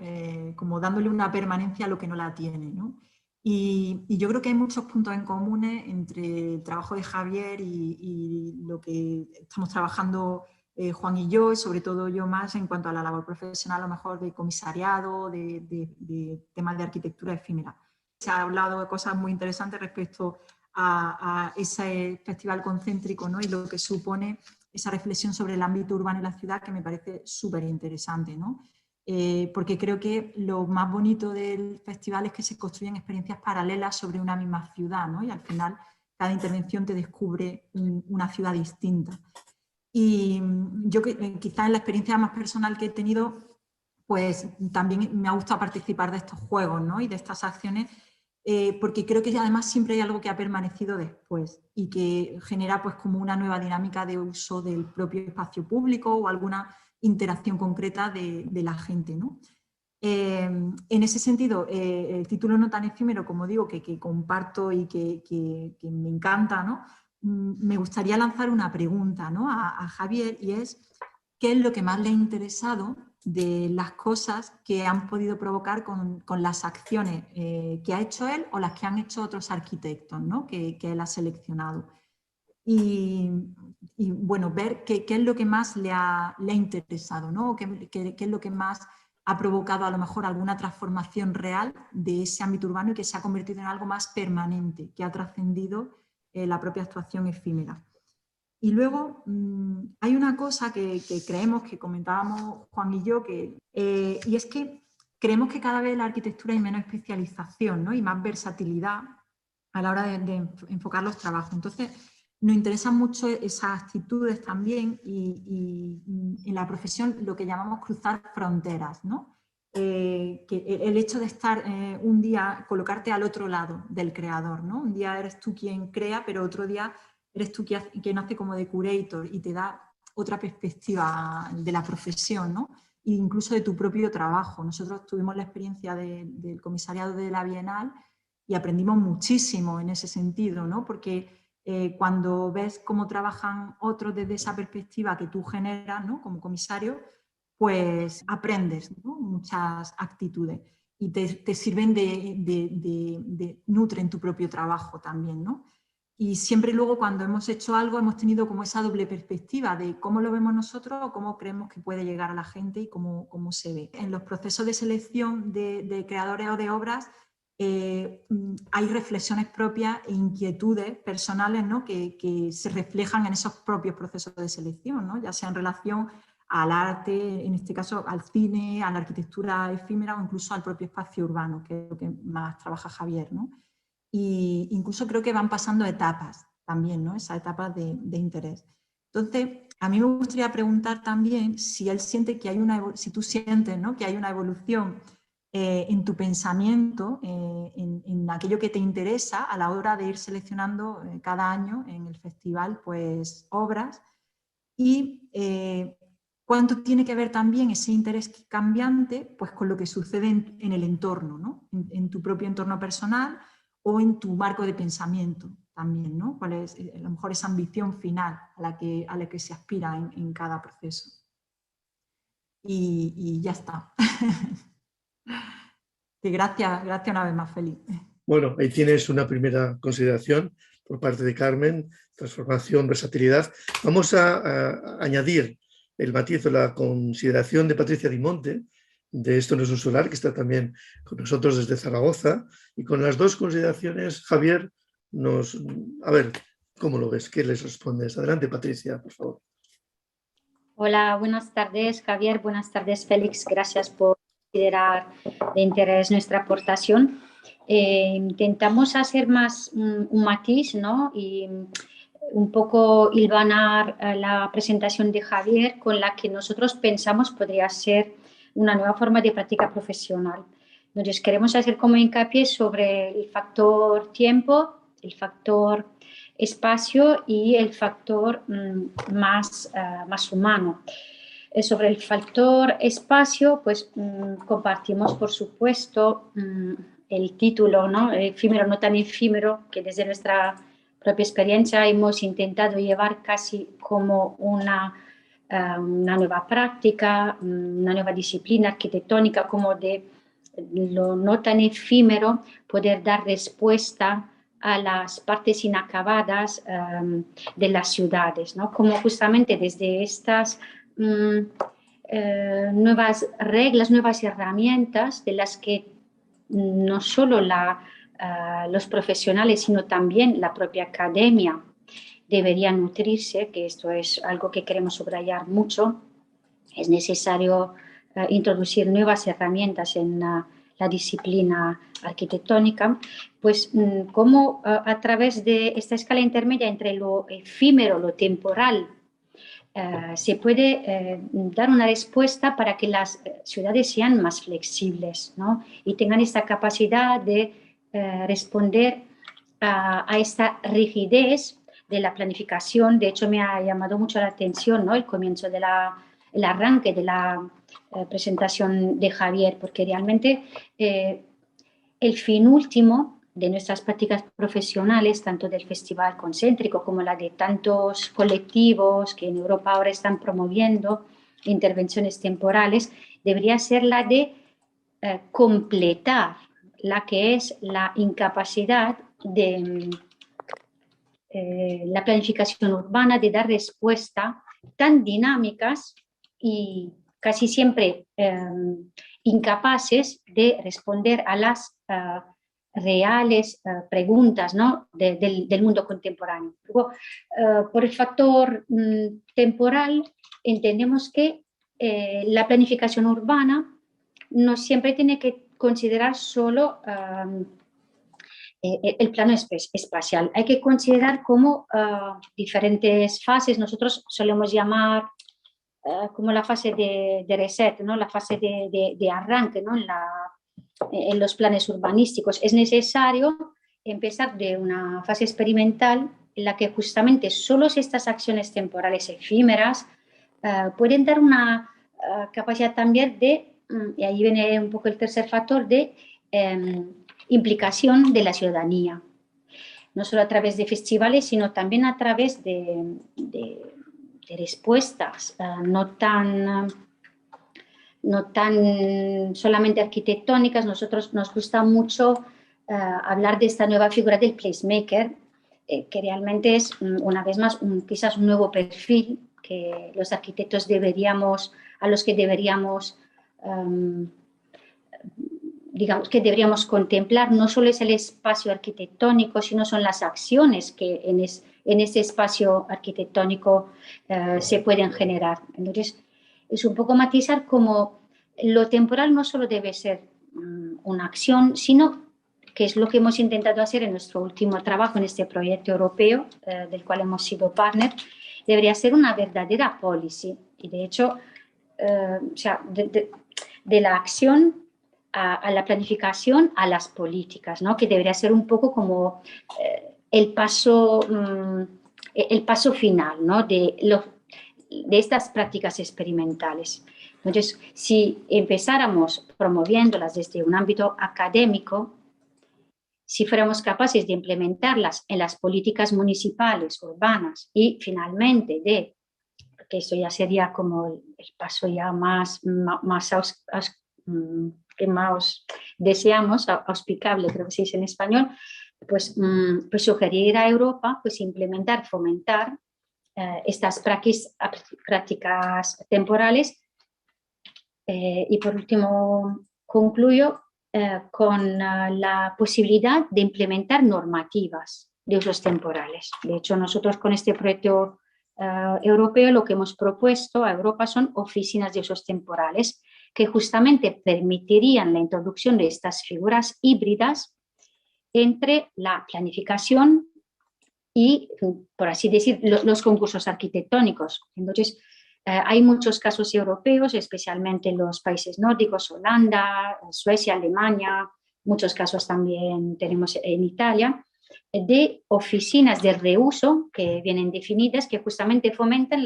como dándole una permanencia a lo que no la tiene, ¿no? Y yo creo que hay muchos puntos en común entre el trabajo de Javier y lo que estamos trabajando Juan y yo, y sobre todo yo más en cuanto a la labor profesional, a lo mejor de comisariado, de temas de arquitectura efímera. Se ha hablado de cosas muy interesantes respecto a ese festival concéntrico, ¿no? Y lo que supone esa reflexión sobre el ámbito urbano y la ciudad, que me parece súper interesante, ¿no? Porque creo que lo más bonito del festival es que se construyen experiencias paralelas sobre una misma ciudad, ¿no? Y al final cada intervención te descubre una ciudad distinta. Y yo quizás en la experiencia más personal que he tenido, pues también me ha gustado participar de estos juegos, ¿no? Y de estas acciones, porque creo que además siempre hay algo que ha permanecido después y que genera pues como una nueva dinámica de uso del propio espacio público o alguna interacción concreta de la gente, ¿no? En ese sentido, el título no tan efímero, como digo, que comparto y que me encanta, ¿no? Me gustaría lanzar una pregunta, ¿no? a Javier, y es ¿qué es lo que más le ha interesado de las cosas que han podido provocar con las acciones que ha hecho él o las que han hecho otros arquitectos, ¿no? que él ha seleccionado? Y bueno, ver qué es lo que más le ha interesado, ¿no? ¿Qué es lo que más ha provocado a lo mejor alguna transformación real de ese ámbito urbano y que se ha convertido en algo más permanente, que ha trascendido la propia actuación efímera. Y luego hay una cosa que creemos, que comentábamos Juan y yo, y es que creemos que cada vez en la arquitectura hay menos especialización, ¿no? Y más versatilidad a la hora de enfocar los trabajos. Entonces, nos interesan mucho esas actitudes también y en la profesión lo que llamamos cruzar fronteras, ¿no? Que el hecho de estar un día, colocarte al otro lado del creador, ¿no? Un día eres tú quien crea, pero otro día eres tú quien hace como de curator y te da otra perspectiva de la profesión, ¿no? E incluso de tu propio trabajo. Nosotros tuvimos la experiencia del comisariado de la Bienal y aprendimos muchísimo en ese sentido, ¿no? Porque cuando ves cómo trabajan otros desde esa perspectiva que tú generas, ¿no? Como comisario, pues aprendes, ¿no? Muchas actitudes y te sirven nutren tu propio trabajo también, ¿no? Y siempre luego cuando hemos hecho algo hemos tenido como esa doble perspectiva de cómo lo vemos nosotros o cómo creemos que puede llegar a la gente y cómo se ve. En los procesos de selección de creadores o de obras hay reflexiones propias e inquietudes personales, ¿no? que se reflejan en esos propios procesos de selección, ¿no? Ya sea en relación al arte, en este caso al cine, a la arquitectura efímera o incluso al propio espacio urbano, que es lo que más trabaja Javier, ¿no? Y incluso creo que van pasando etapas también, ¿no? Esas etapas de interés. Entonces, a mí me gustaría preguntar también si él siente que hay si tú sientes, ¿no? Que hay una evolución en tu pensamiento, en aquello que te interesa a la hora de ir seleccionando cada año en el festival, pues, obras, y cuánto tiene que ver también ese interés cambiante pues, con lo que sucede en el entorno, ¿no? En tu propio entorno personal o en tu marco de pensamiento también, ¿no? Cuál es a lo mejor esa ambición final a la que se aspira en cada proceso. Y ya está. Y gracias una vez más, Félix. Bueno, ahí tienes una primera consideración por parte de Carmen, transformación, versatilidad. Vamos a añadir el matiz o la consideración de Patricia Dimonte, de Esto no es un solar, que está también con nosotros desde Zaragoza, y con las dos consideraciones, Javier, a ver, ¿cómo lo ves? ¿Qué les respondes? Adelante, Patricia, por favor. Hola, buenas tardes, Javier, buenas tardes, Félix, gracias por considerar de interés nuestra aportación. Intentamos hacer más un matiz, ¿no? Y un poco hilvanar la presentación de Javier con la que nosotros pensamos podría ser una nueva forma de práctica profesional. Entonces, queremos hacer como hincapié sobre el factor tiempo, el factor espacio y el factor más humano. Sobre el factor espacio, pues compartimos, por supuesto, el título, ¿no? Efímero, no tan efímero, que desde nuestra propia experiencia hemos intentado llevar casi como una nueva práctica, una nueva disciplina arquitectónica, como de lo no tan efímero, poder dar respuesta a las partes inacabadas de las ciudades, ¿no? Como justamente desde estas nuevas reglas, nuevas herramientas de las que no solo los profesionales, sino también la propia academia deberían nutrirse, que esto es algo que queremos subrayar mucho. Es necesario introducir nuevas herramientas en la disciplina arquitectónica, pues como a través de esta escala intermedia entre lo efímero, lo temporal, se puede dar una respuesta para que las ciudades sean más flexibles, ¿no? Y tengan esta capacidad de responder a esta rigidez de la planificación. De hecho, me ha llamado mucho la atención, ¿no? El comienzo el arranque de la presentación de Javier, porque realmente el fin último de nuestras prácticas profesionales, tanto del Festival Concéntrico como la de tantos colectivos que en Europa ahora están promoviendo intervenciones temporales, debería ser la de completar la que es la incapacidad de la planificación urbana de dar respuesta tan dinámicas y casi siempre incapaces de responder a las reales preguntas, ¿no?, del mundo contemporáneo. Luego, por el factor temporal, entendemos que la planificación urbana no siempre tiene que considerar solo el plano espacial. Hay que considerar como diferentes fases. Nosotros solemos llamar como la fase de reset, ¿no?, la fase de arranque, ¿no?, en los planes urbanísticos. Es necesario empezar de una fase experimental en la que justamente solo estas acciones temporales efímeras pueden dar una capacidad también de, y ahí viene un poco el tercer factor, de implicación de la ciudadanía, no solo a través de festivales, sino también a través de respuestas no tan solamente arquitectónicas. Nosotros nos gusta mucho hablar de esta nueva figura del placemaker, que realmente es, una vez más, quizás un nuevo perfil que los arquitectos a los que deberíamos digamos que deberíamos contemplar. No solo es el espacio arquitectónico, sino son las acciones que en ese espacio arquitectónico se pueden generar. Entonces, es un poco matizar como lo temporal no solo debe ser una acción, sino que es lo que hemos intentado hacer en nuestro último trabajo en este proyecto europeo, del cual hemos sido partner. Debería ser una verdadera policy. Y de hecho, o sea, de la acción a la planificación, a las políticas, ¿no?, que debería ser un poco como el paso final, ¿no?, de estas prácticas experimentales. Entonces, si empezáramos promoviéndolas desde un ámbito académico, si fuéramos capaces de implementarlas en las políticas municipales, urbanas y finalmente que eso ya sería como el paso ya que más deseamos, auspicable, creo que se dice en español, pues sugerir a Europa pues implementar, fomentar estas prácticas temporales. Y por último, concluyo con la posibilidad de implementar normativas de usos temporales. De hecho, nosotros con este proyecto europeo lo que hemos propuesto a Europa son oficinas de usos temporales que justamente permitirían la introducción de estas figuras híbridas entre la planificación y, por así decir, los concursos arquitectónicos. Entonces, hay muchos casos europeos, especialmente en los países nórdicos, Holanda, Suecia, Alemania, muchos casos también tenemos en Italia, de oficinas de reuso que vienen definidas, que justamente fomentan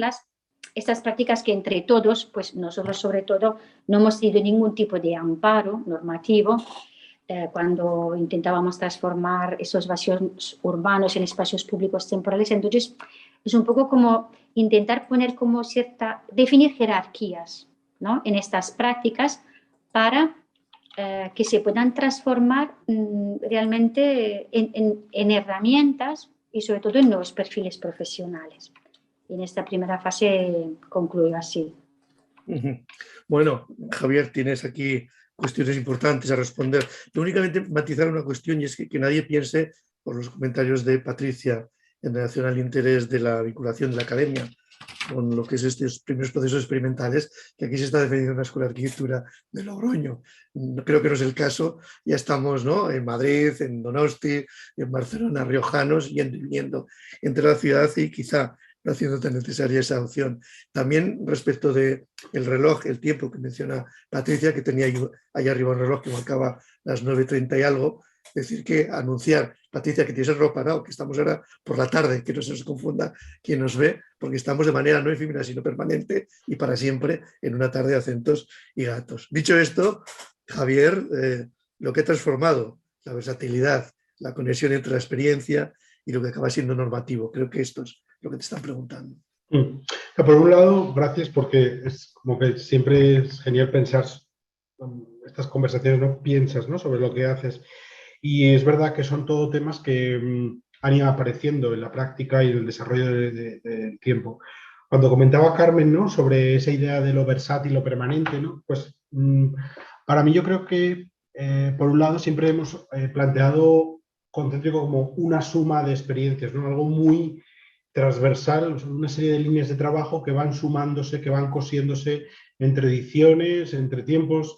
estas prácticas que entre todos, pues nosotros sobre todo, no hemos tenido ningún tipo de amparo normativo cuando intentábamos transformar esos vacíos urbanos en espacios públicos temporales. Entonces, es un poco como intentar poner como definir jerarquías, ¿no?, en estas prácticas para que se puedan transformar realmente en herramientas y sobre todo en nuevos perfiles profesionales. Y en esta primera fase concluyo así. Bueno, Javier, tienes aquí cuestiones importantes a responder. Yo únicamente matizar una cuestión, y es que nadie piense, por los comentarios de Patricia en relación al interés de la vinculación de la academia con lo que es estos primeros procesos experimentales, que aquí se está defendiendo una escuela de arquitectura de Logroño. Creo que no es el caso. Ya estamos, ¿no?, en Madrid, en Donosti, en Barcelona, riojanos, yendo y viniendo entre la ciudad y quizá no haciendo tan necesaria esa opción. También respecto del reloj, el tiempo que menciona Patricia, que tenía ahí arriba un reloj que marcaba las 9:30 y algo, es decir, que anunciar, Patricia, que tienes ropa, ¿no?, que estamos ahora por la tarde, que no se nos confunda quien nos ve, porque estamos de manera no efímera, sino permanente y para siempre en una tarde de acentos y gatos. Dicho esto, Javier, lo que ha transformado, la versatilidad, la conexión entre la experiencia y lo que acaba siendo normativo. Creo que esto es lo que te están preguntando. Por un lado, gracias, porque es como que siempre es genial pensar estas conversaciones, ¿no?, piensas, ¿no?, sobre lo que haces. Y es verdad que son todo temas que han ido apareciendo en la práctica y en el desarrollo del tiempo. Cuando comentaba Carmen, ¿no?, sobre esa idea de lo versátil, lo permanente, ¿no?, pues Para mí yo creo que, por un lado, siempre hemos planteado concéntrico como una suma de experiencias, ¿no? Algo muy transversal, una serie de líneas de trabajo que van sumándose, que van cosiéndose entre ediciones, entre tiempos,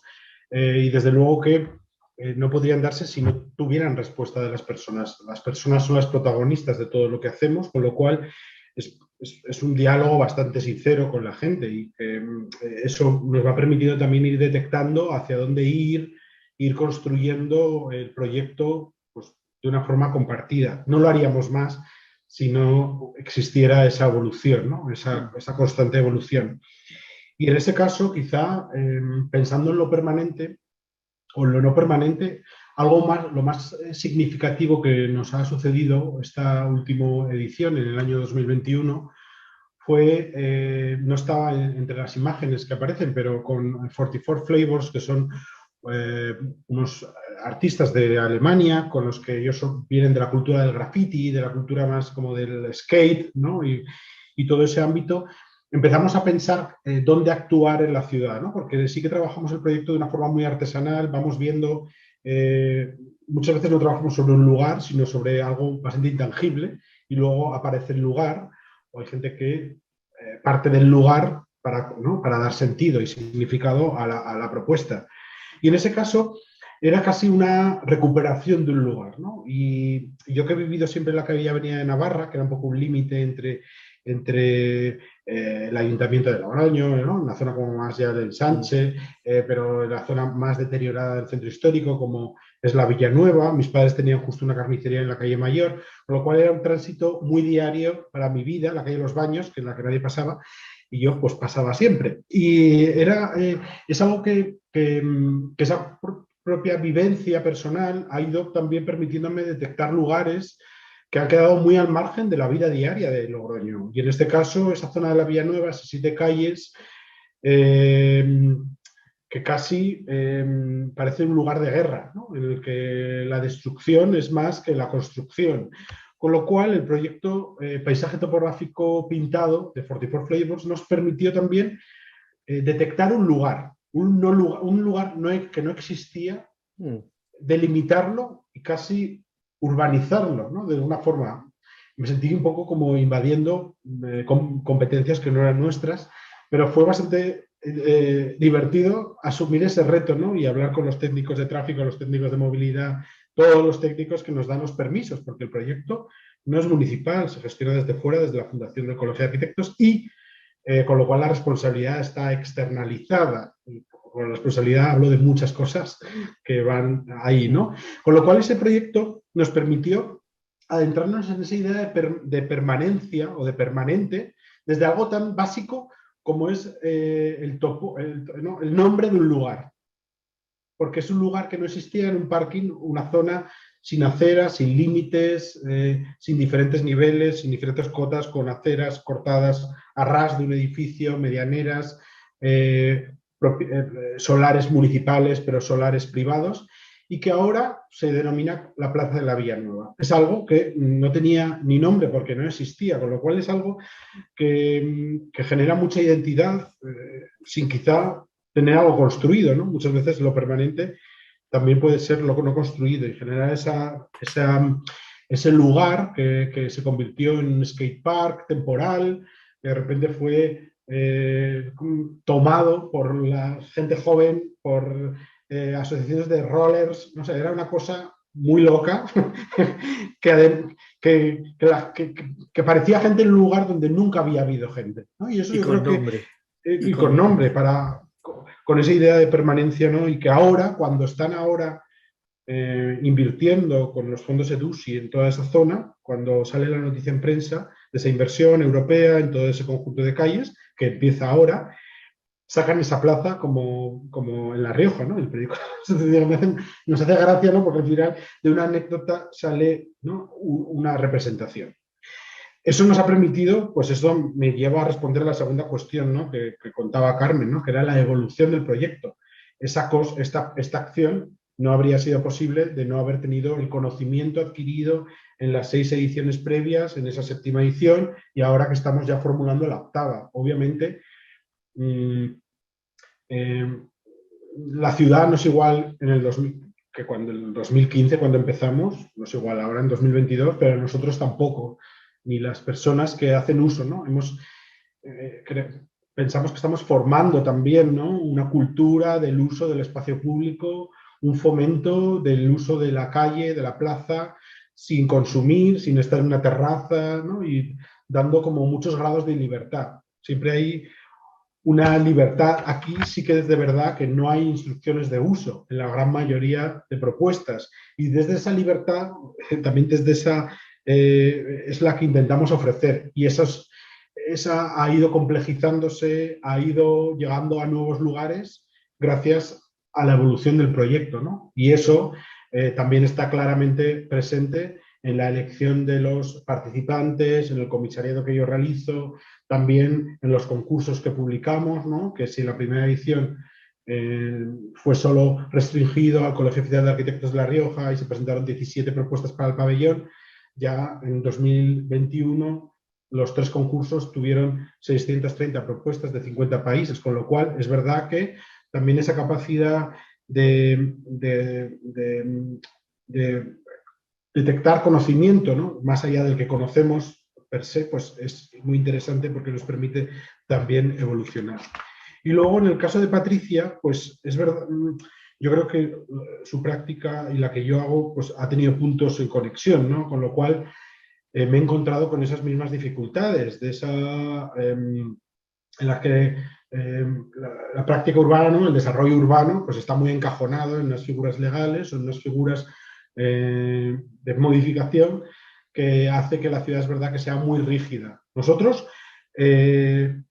y desde luego que no podrían darse si no tuvieran respuesta de las personas. Las personas son las protagonistas de todo lo que hacemos, con lo cual es un diálogo bastante sincero con la gente y eso nos va permitiendo también ir detectando hacia dónde ir construyendo el proyecto pues, de una forma compartida. No lo haríamos más si no existiera esa evolución, ¿no? esa constante evolución. Y en ese caso, quizá, pensando en lo permanente o en lo no permanente, lo más significativo que nos ha sucedido esta última edición, en el año 2021, fue, no estaba entre las imágenes que aparecen, pero con 44 Flavors, que son unos artistas de Alemania, con los que ellos vienen de la cultura del graffiti, de la cultura más como del skate, ¿no? y todo ese ámbito. Empezamos a pensar dónde actuar en la ciudad, ¿no? Porque sí que trabajamos el proyecto de una forma muy artesanal, vamos viendo, muchas veces no trabajamos sobre un lugar, sino sobre algo bastante intangible, y luego aparece el lugar, o hay gente que parte del lugar para dar sentido y significado a la propuesta. Y en ese caso era casi una recuperación de un lugar, ¿no? Y yo que he vivido siempre en la calle Avenida de Navarra, que era un poco un límite entre el Ayuntamiento de Logroño, ¿no? Una zona como más ya del ensanche, pero en la zona más deteriorada del centro histórico, como es la Villanueva. Mis padres tenían justo una carnicería en la calle Mayor, con lo cual era un tránsito muy diario para mi vida, la calle Los Baños, que en la que nadie pasaba, y yo pues pasaba siempre. Y es algo que esa propia vivencia personal ha ido también permitiéndome detectar lugares que han quedado muy al margen de la vida diaria de Logroño. Y en este caso, esa zona de la Villanueva, esas 7 calles, que casi parece un lugar de guerra, ¿no? En el que la destrucción es más que la construcción. Con lo cual, el proyecto Paisaje Topográfico Pintado de 44 Flavors nos permitió también detectar un lugar que no existía, delimitarlo y casi urbanizarlo, ¿no? De una forma. Me sentí un poco como invadiendo competencias que no eran nuestras, pero fue bastante divertido asumir ese reto, ¿no? Y hablar con los técnicos de tráfico, los técnicos de movilidad, todos los técnicos que nos dan los permisos, porque el proyecto no es municipal, se gestiona desde fuera, desde la Fundación del Colegio de Arquitectos, y con lo cual la responsabilidad está externalizada. Y con la responsabilidad hablo de muchas cosas que van ahí, ¿no? Con lo cual ese proyecto nos permitió adentrarnos en esa idea de permanencia o de permanente desde algo tan básico como es el nombre de un lugar. Porque es un lugar que no existía en un parking, una zona sin aceras, sin límites, sin diferentes niveles, sin diferentes cotas, con aceras cortadas a ras de un edificio, medianeras, solares municipales, pero solares privados, y que ahora se denomina la Plaza de la Villanueva. Es algo que no tenía ni nombre porque no existía, con lo cual es algo que genera mucha identidad sin quizá tener algo construido, ¿no? Muchas veces lo permanente también puede ser lo no construido y generar ese lugar que se convirtió en un skatepark temporal, que de repente fue tomado por la gente joven, por asociaciones de rollers, no sé, era una cosa muy loca que parecía gente en un lugar donde nunca había habido gente, ¿no? Y eso yo creo nombre. Y con nombre, con esa idea de permanencia, ¿no? Y que ahora, cuando están invirtiendo con los fondos EDUSI en toda esa zona, cuando sale la noticia en prensa de esa inversión europea en todo ese conjunto de calles, que empieza ahora, sacan esa plaza como en La Rioja, ¿no? El periódico nos hace gracia, ¿no? Porque al final de una anécdota sale, ¿no? Una representación. Eso nos ha permitido, pues eso me lleva a responder a la segunda cuestión, ¿no? que contaba Carmen, ¿no? Que era la evolución del proyecto. Esta acción no habría sido posible de no haber tenido el conocimiento adquirido en las 6 ediciones previas, en esa 7ª edición, y ahora que estamos ya formulando la 8ª. Obviamente, la ciudad no es igual en el 2000 que cuando en el 2015, cuando empezamos, no es igual ahora en 2022, pero nosotros tampoco, ni las personas que hacen uso, ¿no? Pensamos que estamos formando también, ¿no?, una cultura del uso del espacio público, un fomento del uso de la calle, de la plaza, sin consumir, sin estar en una terraza, ¿no?, y dando como muchos grados de libertad. Siempre hay una libertad. Aquí sí que es de verdad que no hay instrucciones de uso en la gran mayoría de propuestas. Y desde esa libertad, también desde esa, es la que intentamos ofrecer. Y esa ha ido complejizándose, ha ido llegando a nuevos lugares gracias a la evolución del proyecto, ¿no? Y eso también está claramente presente en la elección de los participantes, en el comisariado que yo realizo, también en los concursos que publicamos, ¿no? Que si la primera edición fue solo restringido al Colegio Oficial de Arquitectos de La Rioja y se presentaron 17 propuestas para el pabellón, ya en 2021 los 3 concursos tuvieron 630 propuestas de 50 países, con lo cual es verdad que también esa capacidad de detectar conocimiento, ¿no?, más allá del que conocemos per se, pues es muy interesante porque nos permite también evolucionar. Y luego en el caso de Patricia, pues es verdad, yo creo que su práctica y la que yo hago pues ha tenido puntos en conexión, ¿no?, con lo cual me he encontrado con esas mismas dificultades, de esa, en las que la práctica urbana, ¿no?, el desarrollo urbano, pues está muy encajonado en unas figuras legales o en unas figuras de modificación que hace que la ciudad es verdad que sea muy rígida. Nosotros este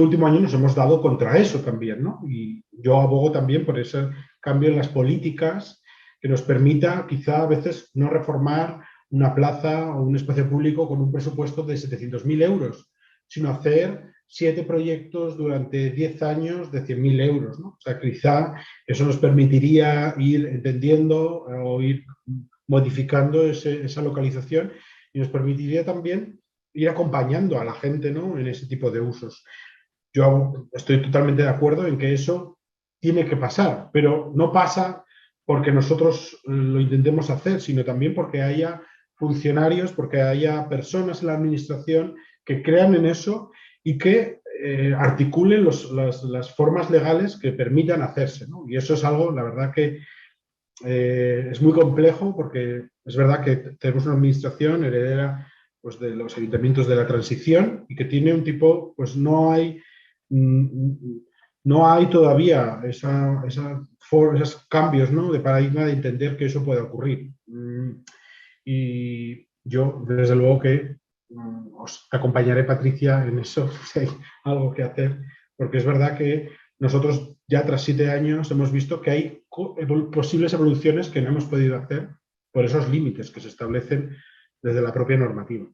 último año nos hemos dado contra eso también, ¿no? Y yo abogo también por ese cambio en las políticas que nos permita quizá a veces no reformar una plaza o un espacio público con un presupuesto de 700.000 euros, sino hacer 7 proyectos durante 10 años de 100.000 euros, ¿no? O sea, quizá eso nos permitiría ir entendiendo o ir modificando esa localización y nos permitiría también ir acompañando a la gente, ¿no?, en ese tipo de usos. Yo estoy totalmente de acuerdo en que eso tiene que pasar, pero no pasa porque nosotros lo intentemos hacer, sino también porque haya funcionarios, porque haya personas en la administración que crean en eso y que articulen las formas legales que permitan hacerse, ¿no? Y eso es algo, la verdad, que es muy complejo porque es verdad que tenemos una administración heredera pues, de los ayuntamientos de la transición y que tiene un tipo, pues no hay todavía esos cambios, ¿no?, de paradigma de entender que eso puede ocurrir. Y yo, desde luego que os acompañaré, Patricia, en eso, si hay algo que hacer, porque es verdad que nosotros ya tras 7 años hemos visto que hay posibles evoluciones que no hemos podido hacer por esos límites que se establecen desde la propia normativa.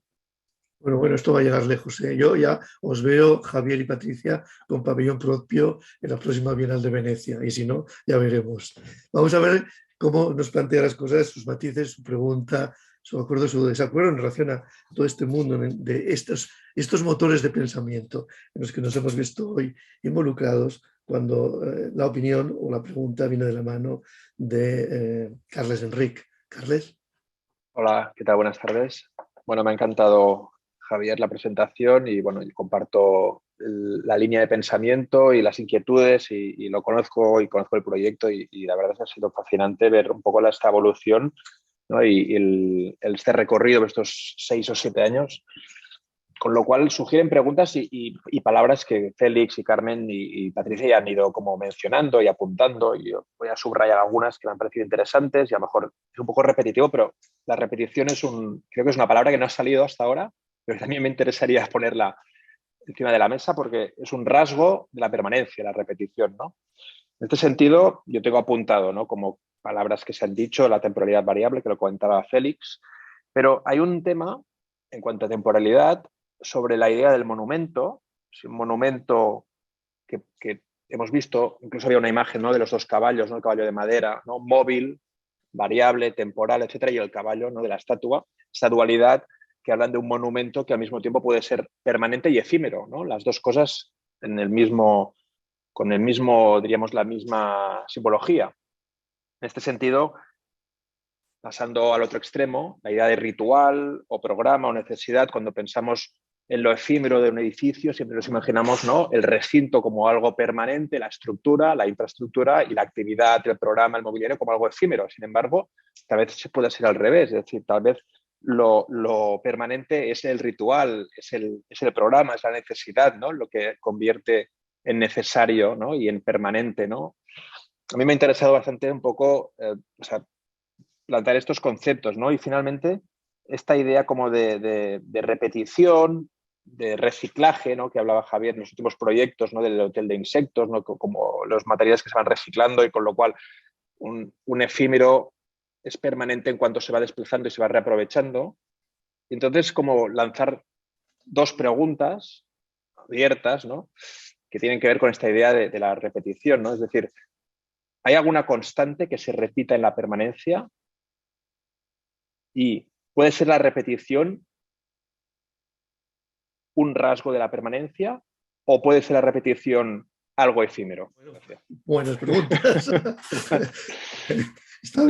Bueno, esto va a llegar lejos, ¿eh? Yo ya os veo, Javier y Patricia, con pabellón propio en la próxima Bienal de Venecia, y si no, ya veremos. Vamos a ver cómo nos plantea las cosas, sus matices, su pregunta, su acuerdo, su desacuerdo en relación a todo este mundo de estos motores de pensamiento en los que nos hemos visto hoy involucrados cuando la opinión o la pregunta viene de la mano de Carles Enric. Carles. Hola, ¿qué tal? Buenas tardes. Bueno, me ha encantado, Javier, la presentación y bueno, conparto la línea de pensamiento y las inquietudes y lo conozco y conozco el proyecto y la verdad es que ha sido fascinante ver un poco esta evolución, ¿no? y este recorrido de estos 6 o 7 años, con lo cual sugieren preguntas y palabras que Félix y Carmen y Patricia ya han ido como mencionando y apuntando, y yo voy a subrayar algunas que me han parecido interesantes y a lo mejor es un poco repetitivo, pero la repetición creo que es una palabra que no ha salido hasta ahora, pero también me interesaría ponerla encima de la mesa porque es un rasgo de la permanencia, la repetición, ¿no? En este sentido, yo tengo apuntado, ¿no?, como palabras que se han dicho, la temporalidad variable, que lo comentaba Félix, pero hay un tema en cuanto a temporalidad sobre la idea del monumento. Es un monumento que hemos visto, incluso había una imagen, ¿no?, de los 2 caballos, ¿no?, el caballo de madera, ¿no?, móvil, variable, temporal, etcétera, y el caballo, ¿no?, de la estatua, esta dualidad que hablan de un monumento que al mismo tiempo puede ser permanente y efímero, ¿no?, las dos cosas en el mismo el mismo, diríamos, la misma simbología. En este sentido, pasando al otro extremo, la idea de ritual o programa o necesidad, cuando pensamos en lo efímero de un edificio, siempre nos imaginamos, ¿no?, el recinto como algo permanente, la estructura, la infraestructura y la actividad, el programa, el mobiliario como algo efímero. Sin embargo, tal vez se puede ser al revés, es decir, tal vez lo permanente es el ritual, es el programa, es la necesidad, ¿no?, lo que convierte en necesario, ¿no?, y en permanente, ¿no? A mí me ha interesado bastante un poco plantear estos conceptos, ¿no? Y finalmente esta idea como de repetición, de reciclaje, ¿no?, que hablaba Javier en los últimos proyectos, ¿no?, del hotel de insectos, ¿no?, como los materiales que se van reciclando y con lo cual un efímero es permanente en cuanto se va desplazando y se va reaprovechando. Y entonces, como lanzar dos preguntas abiertas, ¿no?, que tienen que ver con esta idea de la repetición, ¿no? Es decir, ¿hay alguna constante que se repita en la permanencia? Y puede ser la repetición un rasgo de la permanencia o puede ser la repetición algo efímero. Buenas preguntas. Está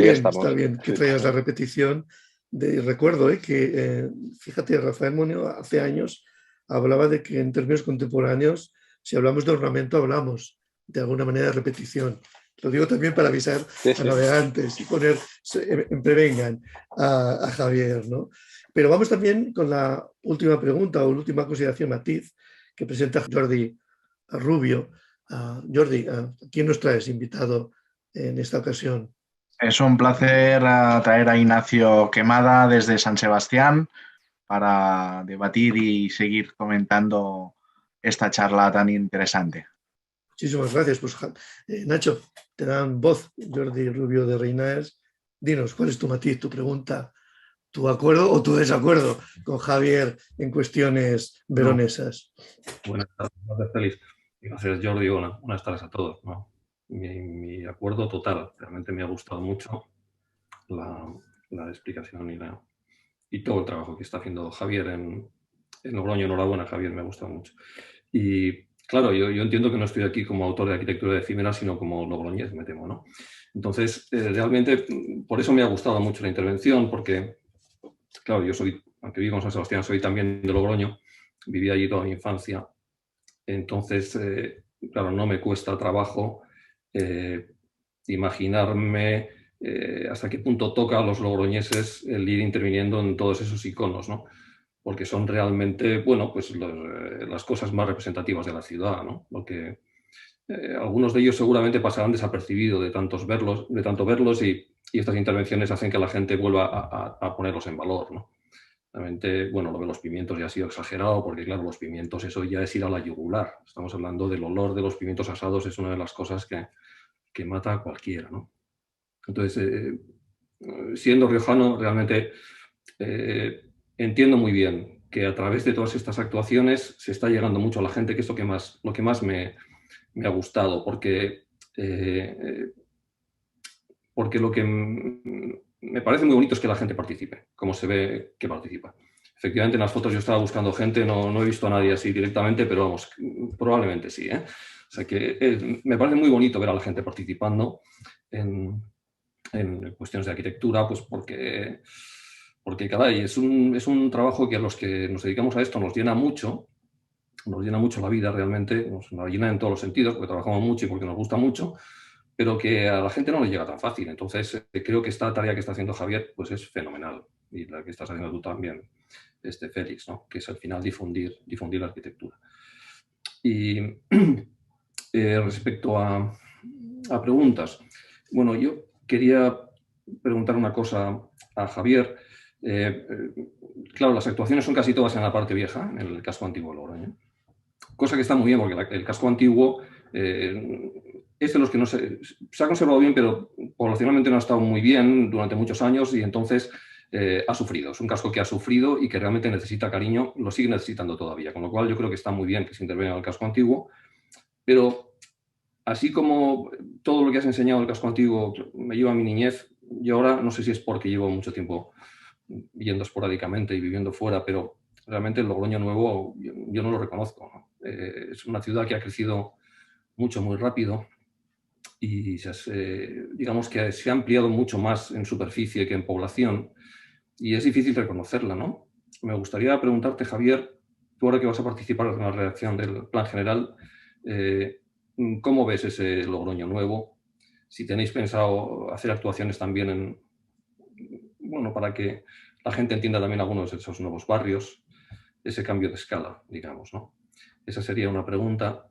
bien que traigas la repetición. Recuerdo que, fíjate, Rafael Moneo hace años hablaba de que en términos contemporáneos, si hablamos de ornamento, hablamos de alguna manera de repetición. Lo digo también para avisar a navegantes y poner en prevengan a Javier, ¿no? Pero vamos también con la última pregunta o última consideración, matiz, que presenta Jordi Rubio. Jordi, ¿quién nos traes invitado en esta ocasión? Es un placer traer a Ignacio Quemada desde San Sebastián para debatir y seguir comentando esta charla tan interesante. Muchísimas gracias. Pues, Nacho, te dan voz, Jordi Rubio de Reinaers. Dinos, ¿cuál es tu matiz, tu pregunta, tu acuerdo o tu desacuerdo con Javier en cuestiones veronesas? Buenas tardes, gracias Félix. Gracias Jordi, buenas tardes a todos, ¿no? Mi acuerdo total, realmente me ha gustado mucho la explicación y todo el trabajo que está haciendo Javier en Logroño. Enhorabuena, Javier, me ha gustado mucho. Y claro, yo entiendo que no estoy aquí como autor de arquitectura efímera, sino como logroñés, me temo, ¿no? Entonces, realmente, por eso me ha gustado mucho la intervención, porque, claro, yo soy, aunque vivo en San Sebastián, soy también de Logroño, viví allí toda mi infancia. Entonces, claro, no me cuesta trabajo imaginarme hasta qué punto toca a los logroñeses el ir interviniendo en todos esos iconos, ¿no? Porque son realmente, bueno, pues las cosas más representativas de la ciudad, ¿no? Porque algunos de ellos seguramente pasarán desapercibidos de tanto verlos y estas intervenciones hacen que la gente vuelva a ponerlos en valor, ¿no? Realmente, bueno, lo de los pimientos ya ha sido exagerado porque, claro, los pimientos, eso ya es ir a la yugular. Estamos hablando del olor de los pimientos asados, es una de las cosas que mata a cualquiera, ¿no? Entonces, siendo riojano, realmente entiendo muy bien que a través de todas estas actuaciones se está llegando mucho a la gente, que es lo que más me ha gustado, porque lo que me parece muy bonito es que la gente participe, como se ve que participa. Efectivamente, en las fotos yo estaba buscando gente, no he visto a nadie así directamente, pero vamos, probablemente sí, ¿eh? O sea que me parece muy bonito ver a la gente participando en cuestiones de arquitectura, pues porque caray, es un trabajo que a los que nos dedicamos a esto nos llena mucho la vida realmente, nos llena en todos los sentidos, porque trabajamos mucho y porque nos gusta mucho, pero que a la gente no le llega tan fácil. Entonces, creo que esta tarea que está haciendo Javier pues es fenomenal, y la que estás haciendo tú también, Félix, ¿no? Que es al final difundir la arquitectura. Y respecto a preguntas, bueno, yo quería preguntar una cosa a Javier. Claro, las actuaciones son casi todas en la parte vieja, en el casco antiguo de Logroño, cosa que está muy bien porque el casco antiguo es de los que no se ha conservado bien, pero poblacionalmente no ha estado muy bien durante muchos años y entonces ha sufrido. Es un casco que ha sufrido y que realmente necesita cariño, lo sigue necesitando todavía, con lo cual yo creo que está muy bien que se intervenga en el casco antiguo, pero así como todo lo que has enseñado del casco antiguo me lleva a mi niñez, yo ahora no sé si es porque llevo mucho tiempo yendo esporádicamente y viviendo fuera, pero realmente el Logroño nuevo yo no lo reconozco, ¿no? Es una ciudad que ha crecido muy rápido y digamos que se ha ampliado mucho más en superficie que en población y es difícil reconocerla, ¿no? Me gustaría preguntarte, Javier, tú ahora que vas a participar en la redacción del Plan General, ¿cómo ves ese Logroño nuevo? Si tenéis pensado hacer actuaciones también para que la gente entienda también algunos de esos nuevos barrios, ese cambio de escala, digamos, ¿no? Esa sería una pregunta.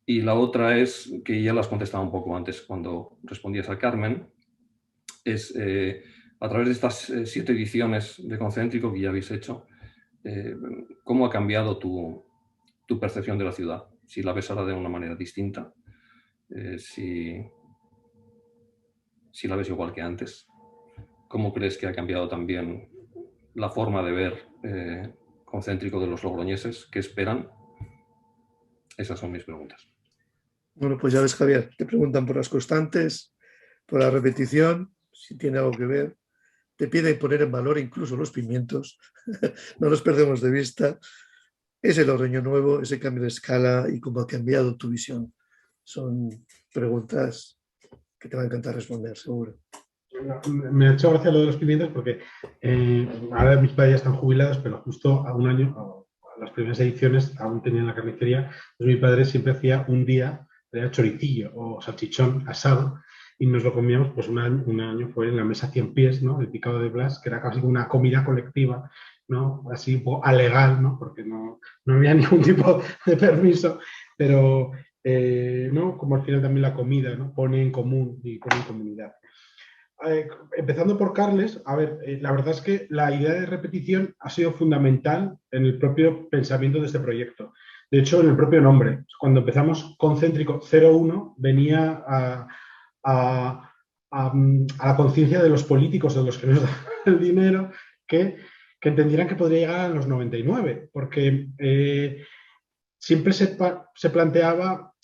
Y la otra es, que ya la has contestado un poco antes cuando respondías a Carmen, es a través de estas 7 ediciones de Concéntrico que ya habéis hecho, ¿cómo ha cambiado tu percepción de la ciudad? Si la ves ahora de una manera distinta, si la ves igual que antes, ¿cómo crees que ha cambiado también la forma de ver Concéntrico de los logroñeses? ¿Qué esperan? Esas son mis preguntas. Bueno, pues ya ves, Javier, te preguntan por las constantes, por la repetición, si tiene algo que ver. Te piden poner en valor incluso los pimientos, no los perdemos de vista. Es el Logroño nuevo, ese cambio de escala y cómo ha cambiado tu visión. Son preguntas que te va a encantar responder, seguro. Me ha hecho gracia lo de los pimientos porque ahora mis padres ya están jubilados, pero justo a un año, a las primeras ediciones, aún tenían la carnicería, entonces mi padre siempre hacía un día, era choricillo o salchichón asado, y nos lo comíamos, pues un año fue en la mesa 100 pies, ¿no? El picado de Blas, que era casi una comida colectiva, ¿no? Así un poco alegal, ¿no? Porque no había ningún tipo de permiso, pero ¿no? Como al final también la comida, ¿no? Pone en común y pone en comunidad. Empezando por Carles, a ver, la verdad es que la idea de repetición ha sido fundamental en el propio pensamiento de este proyecto. De hecho, en el propio nombre, cuando empezamos Concéntrico 01, venía a la conciencia de los políticos, de los que nos dan el dinero, que entendieran que podría llegar a los 99, porque siempre se planteaba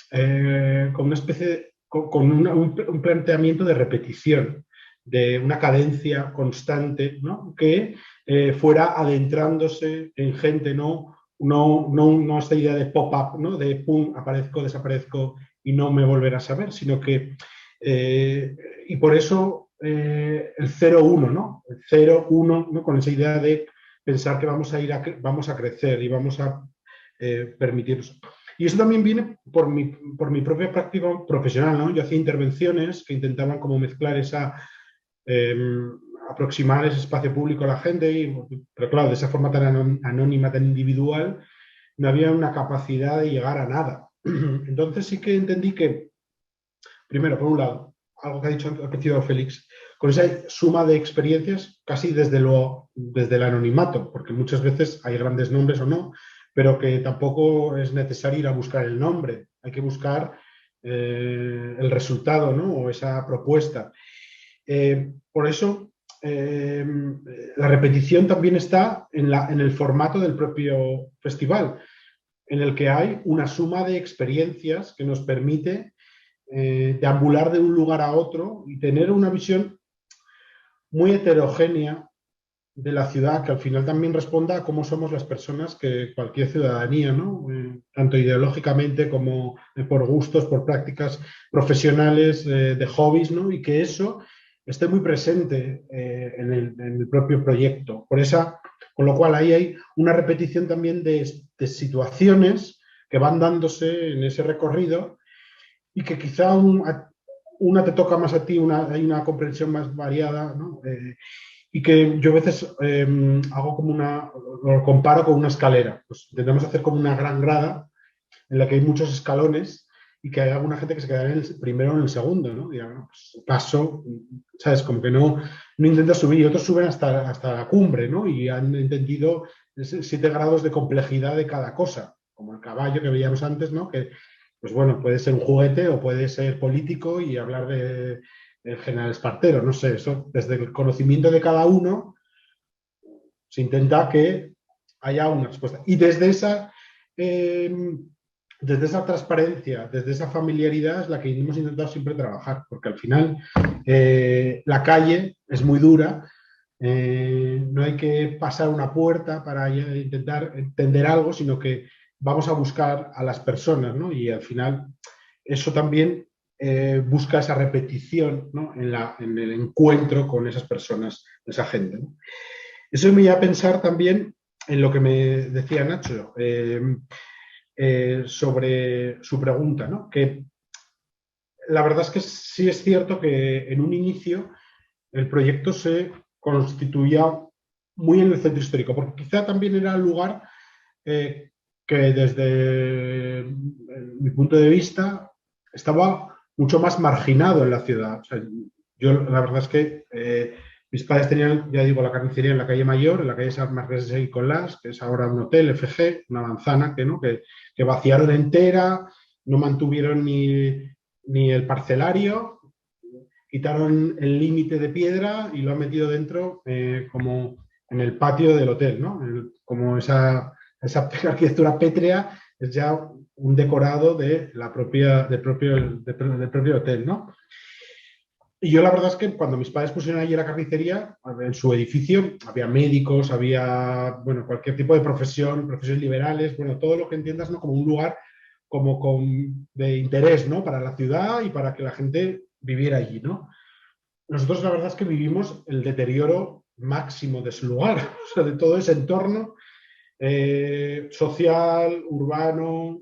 con una especie con un planteamiento de repetición, de una cadencia constante, ¿no? Que fuera adentrándose en gente, no esta idea de pop-up, ¿no? De pum, aparezco, desaparezco y no me volverás a ver, sino que y por eso el 0-1, ¿no? El 0-1, ¿no? Con esa idea de pensar que vamos a crecer y vamos a permitirnos. Y eso también viene por mi propia práctica profesional, ¿no? Yo hacía intervenciones que intentaban como mezclar aproximar ese espacio público a la gente, pero claro, de esa forma tan anónima, tan individual, no había una capacidad de llegar a nada. Entonces sí que entendí que, primero, por un lado, algo que ha dicho al principio Félix, con esa suma de experiencias casi desde el anonimato, porque muchas veces hay grandes nombres o no, pero que tampoco es necesario ir a buscar el nombre, hay que buscar el resultado, ¿no? O esa propuesta. Por eso la repetición también está en el formato del propio festival, en el que hay una suma de experiencias que nos permite deambular de un lugar a otro y tener una visión muy heterogénea de la ciudad, que al final también responda a cómo somos las personas, que cualquier ciudadanía, ¿no? Tanto ideológicamente como por gustos, por prácticas profesionales, de hobbies, ¿no? Y que eso esté muy presente en el propio proyecto. Con lo cual ahí hay una repetición también de situaciones que van dándose en ese recorrido y que quizá una te toca más a ti, hay una comprensión más variada, ¿no? Y que yo a veces hago como lo comparo con una escalera. Pues intentamos hacer como una gran grada en la que hay muchos escalones y que hay alguna gente que se quedará en el primero o en el segundo, ¿no? Y pues, paso, ¿sabes? Como que no intenta subir, y otros suben hasta la cumbre, ¿no? Y han entendido 7 grados de complejidad de cada cosa, como el caballo que veíamos antes, ¿no? Que, pues bueno, puede ser un juguete o puede ser político y hablar del general Espartero, no sé, eso desde el conocimiento de cada uno se intenta que haya una respuesta. Y desde esa transparencia, desde esa familiaridad es la que hemos intentado siempre trabajar, porque al final la calle es muy dura, no hay que pasar una puerta para intentar entender algo, sino que vamos a buscar a las personas, ¿no? Y al final eso también busca esa repetición, ¿no? en el encuentro con esas personas, esa gente, ¿no? Eso me lleva a pensar también en lo que me decía Nacho sobre su pregunta, ¿no? Que la verdad es que sí es cierto que en un inicio el proyecto se constituía muy en el centro histórico, porque quizá también era el lugar que desde mi punto de vista estaba mucho más marginado en la ciudad. O sea, yo la verdad es que mis padres tenían, ya digo, la carnicería en la calle Mayor, en la calle San Marqués de Nicolás, que es ahora un hotel, FG, una manzana que vaciaron entera, no mantuvieron ni el parcelario, quitaron el límite de piedra y lo han metido dentro como en el patio del hotel, ¿no? Como esa arquitectura pétrea es ya un decorado del propio hotel, ¿no? Y yo la verdad es que cuando mis padres pusieron allí la carnicería, en su edificio había médicos, había, bueno, cualquier tipo de profesiones liberales, bueno, todo lo que entiendas, ¿no? Como un lugar de interés, ¿no? Para la ciudad y para que la gente viviera allí, ¿no? Nosotros la verdad es que vivimos el deterioro máximo de ese lugar, o sea, de todo ese entorno social, urbano,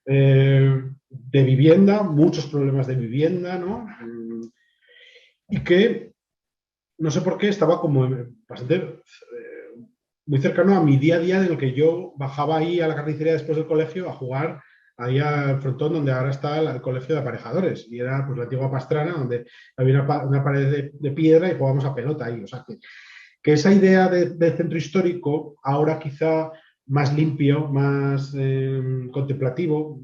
de vivienda, muchos problemas de vivienda, ¿no? Y que no sé por qué estaba como bastante muy cercano a mi día a día, en el que yo bajaba ahí a la carnicería después del colegio a jugar ahí al frontón donde ahora está el colegio de aparejadores, y era pues la antigua Pastrana, donde había una pared de piedra y jugábamos a pelota ahí. O sea que esa idea de centro histórico, ahora quizá más limpio, más contemplativo,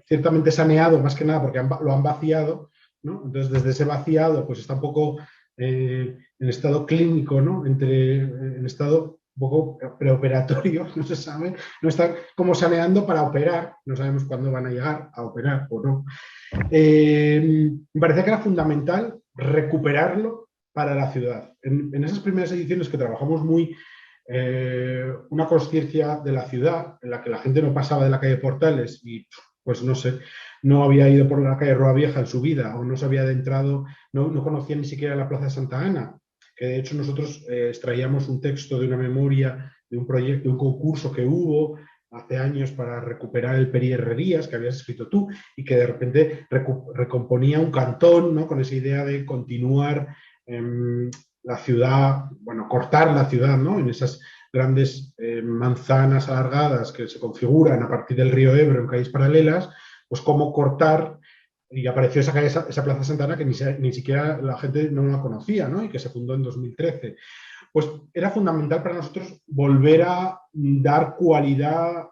ciertamente saneado, más que nada porque lo han vaciado, ¿no? Entonces desde ese vaciado pues está un poco en estado clínico, ¿no? En estado un poco preoperatorio, no se sabe, no están como saneando para operar, no sabemos cuándo van a llegar a operar o no. Me parecía que era fundamental recuperarlo para la ciudad. En esas primeras ediciones que trabajamos muy una conciencia de la ciudad, en la que la gente no pasaba de la calle Portales y, pues no sé, no había ido por la calle Roa Vieja en su vida, o no se había adentrado, no conocía ni siquiera la Plaza de Santa Ana, que de hecho nosotros extraíamos un texto de una memoria, de un proyecto, de un concurso que hubo hace años para recuperar el Peri Herrerías, que habías escrito tú, y que de repente recomponía un cantón, ¿no? Con esa idea de continuar la ciudad, bueno, cortar la ciudad, ¿no? En esas grandes manzanas alargadas que se configuran a partir del río Ebro en calles paralelas, pues cómo cortar, y apareció esa Plaza Santana que ni siquiera la gente no la conocía, ¿no? Y que se fundó en 2013. Pues era fundamental para nosotros volver a dar cualidad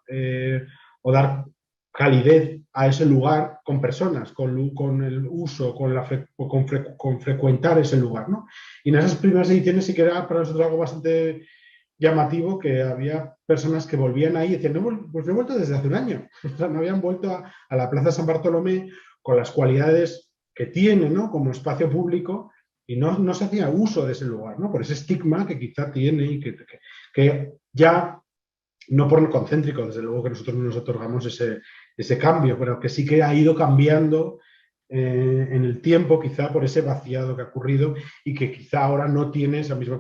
o dar calidez a ese lugar con personas, con el uso, con frecuentar ese lugar, ¿no? Y en esas primeras ediciones sí que era para nosotros algo bastante llamativo, que había personas que volvían ahí y decían, no, pues no he vuelto desde hace un año. O sea, no habían vuelto a la Plaza San Bartolomé con las cualidades que tiene, ¿no? Como espacio público, y no se hacía uso de ese lugar, ¿no? Por ese estigma que quizá tiene y que ya, no por lo concéntrico, desde luego que nosotros no nos otorgamos ese cambio, pero que sí que ha ido cambiando en el tiempo, quizá por ese vaciado que ha ocurrido y que quizá ahora no tiene esa misma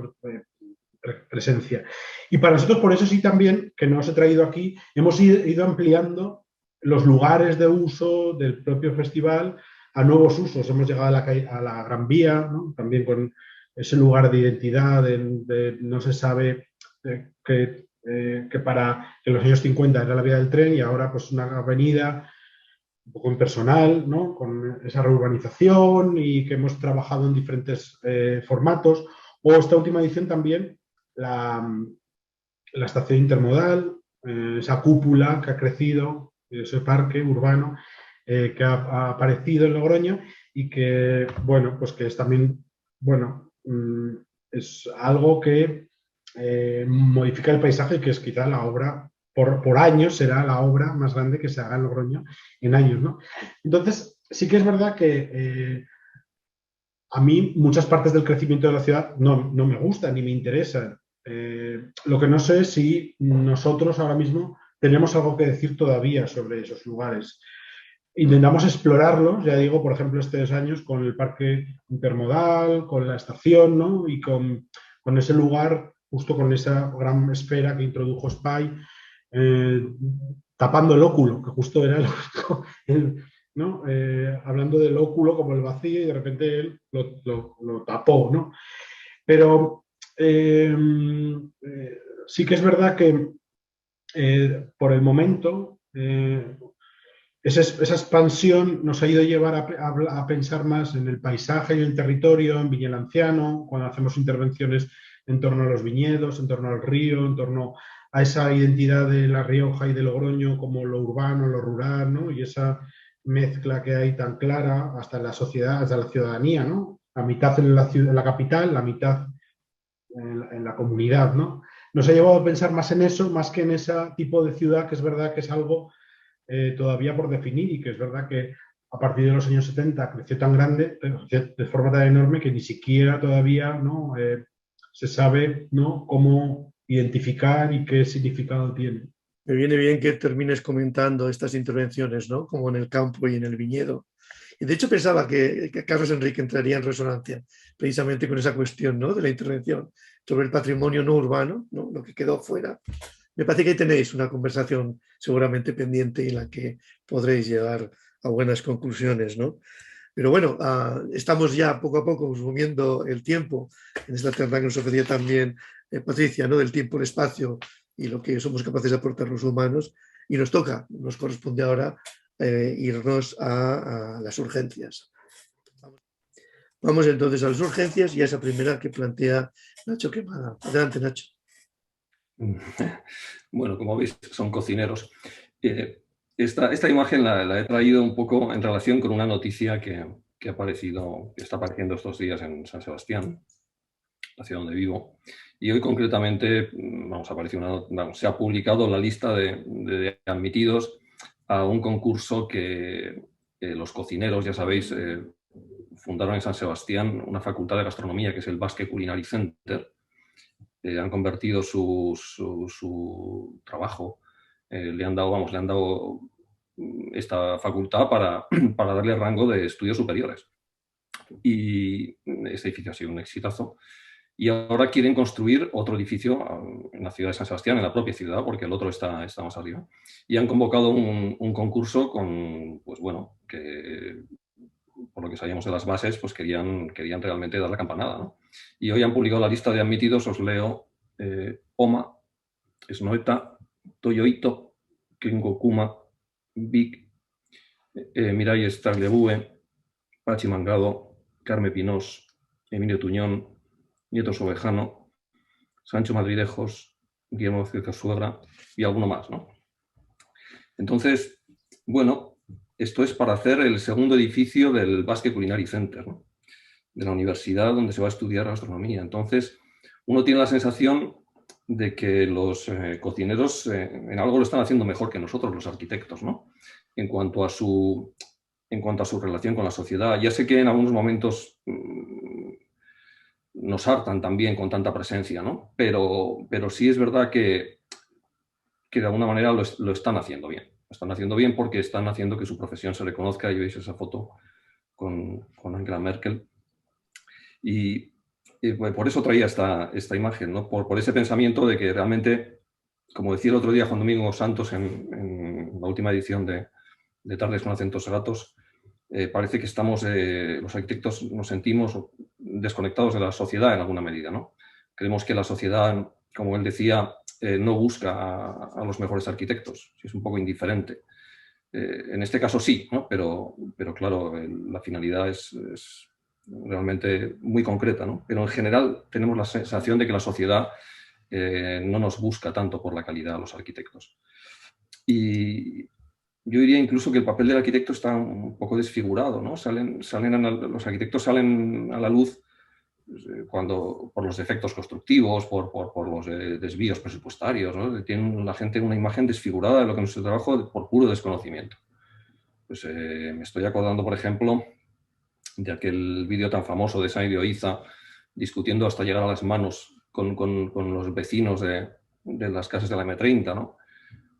presencia. Y para nosotros, por eso sí también, que no os he traído aquí, hemos ido ampliando los lugares de uso del propio festival a nuevos usos. Hemos llegado a la Gran Vía, ¿no? También con ese lugar de identidad, no se sabe que para en los años 50 era la vía del tren y ahora pues una avenida un poco impersonal, ¿no? Con esa reurbanización, y que hemos trabajado en diferentes formatos. O esta última edición también, la estación intermodal, esa cúpula que ha crecido, ese parque urbano que ha aparecido en Logroño, y que, bueno, pues que es también, bueno, es algo que modifica el paisaje, que es quizá la obra, por años será la obra más grande que se haga en Logroño en años, ¿no? Entonces, sí que es verdad que a mí muchas partes del crecimiento de la ciudad no me gustan ni me interesan. Lo que no sé es si nosotros ahora mismo tenemos algo que decir todavía sobre esos lugares. intentamos explorarlos, ya digo, por ejemplo, estos años con el parque intermodal, con la estación, ¿no? Y con ese lugar, justo con esa gran esfera que introdujo Spy, tapando el óculo, que justo era ¿no? Hablando del óculo como el vacío, y de repente él lo tapó, ¿no? Pero sí que es verdad que por el momento esa expansión nos ha ido a llevar a pensar más en el paisaje y el territorio, en Viñelanciano, cuando hacemos intervenciones en torno a los viñedos, en torno al río, en torno a esa identidad de La Rioja y de Logroño como lo urbano, lo rural, ¿no? Y esa mezcla que hay tan clara hasta en la sociedad, hasta la ciudadanía, ¿no? La mitad en la capital, la mitad en la comunidad, ¿no? Nos ha llevado a pensar más en eso, más que en ese tipo de ciudad, que es verdad que es algo todavía por definir, y que es verdad que a partir de los años 70 creció tan grande, de forma tan enorme, que ni siquiera todavía, ¿no? Se sabe, ¿no? Cómo identificar y qué significado tiene. Me viene bien que termines comentando estas intervenciones, ¿no? Como en el campo y en el viñedo. Y de hecho pensaba que Carlos Enrique entraría en resonancia precisamente con esa cuestión, ¿no? De la intervención sobre el patrimonio no urbano, ¿no? Lo que quedó fuera. Me parece que ahí tenéis una conversación seguramente pendiente en la que podréis llegar a buenas conclusiones, ¿no? Pero bueno, estamos ya poco a poco consumiendo el tiempo en esta terna que nos ofrecía también Patricia, ¿no? Del tiempo, el espacio y lo que somos capaces de aportar los humanos. Y nos corresponde ahora irnos a las urgencias. Vamos entonces a las urgencias y a esa primera que plantea Nacho Quemada. Adelante, Nacho. Bueno, como veis, son cocineros. Esta imagen la he traído un poco en relación con una noticia que está apareciendo estos días en San Sebastián, la ciudad donde vivo. Y hoy concretamente se ha publicado la lista de admitidos a un concurso que los cocineros, ya sabéis, fundaron en San Sebastián una facultad de gastronomía que es el Basque Culinary Center. Han convertido su trabajo, le han dado esta facultad para darle rango de estudios superiores. Y este edificio ha sido un exitazo. Y ahora quieren construir otro edificio en la ciudad de San Sebastián, en la propia ciudad, porque el otro está más arriba. Y han convocado un concurso con, pues bueno, que por lo que sabíamos de las bases, pues querían realmente dar la campanada, ¿no? Y hoy han publicado la lista de admitidos, os leo: Oma, Snoeta, Toyoito, Kengokuma, Vic, Mirai Staglebue, Pachi Mangado, Carme Pinós, Emilio Tuñón, Nieto Sobejano, Sancho Madridejos, Guillermo Suegra y alguno más, ¿no? Entonces, bueno, esto es para hacer el segundo edificio del Basque Culinary Center, ¿no? De la universidad donde se va a estudiar gastronomía. Entonces, uno tiene la sensación de que los cocineros en algo lo están haciendo mejor que nosotros, los arquitectos, ¿no? En cuanto a su relación con la sociedad. Ya sé que en algunos momentos nos hartan también con tanta presencia, ¿no? Pero sí es verdad que de alguna manera lo están haciendo bien. Lo están haciendo bien porque están haciendo que su profesión se reconozca. Y veis esa foto con Angela Merkel. Y por eso traía esta imagen, ¿no? Por ese pensamiento de que realmente, como decía el otro día Juan Domingo Santos en la última edición de Tardes con Acentos Gatos, parece que los arquitectos nos sentimos desconectados de la sociedad en alguna medida, ¿no? Creemos que la sociedad, como él decía, no busca a los mejores arquitectos, es un poco indiferente. En este caso sí, ¿no? Pero claro, la finalidad es realmente muy concreta, ¿no? Pero en general tenemos la sensación de que la sociedad no nos busca tanto por la calidad a los arquitectos. Y yo diría incluso que el papel del arquitecto está un poco desfigurado, ¿no? Los arquitectos salen a la luz por los defectos constructivos, por los desvíos presupuestarios, ¿no? Tienen la gente una imagen desfigurada de lo que es nuestro trabajo por puro desconocimiento. Pues me estoy acordando, por ejemplo, de aquel vídeo tan famoso de Said Oiza discutiendo hasta llegar a las manos con los vecinos de las casas de la M30, ¿no?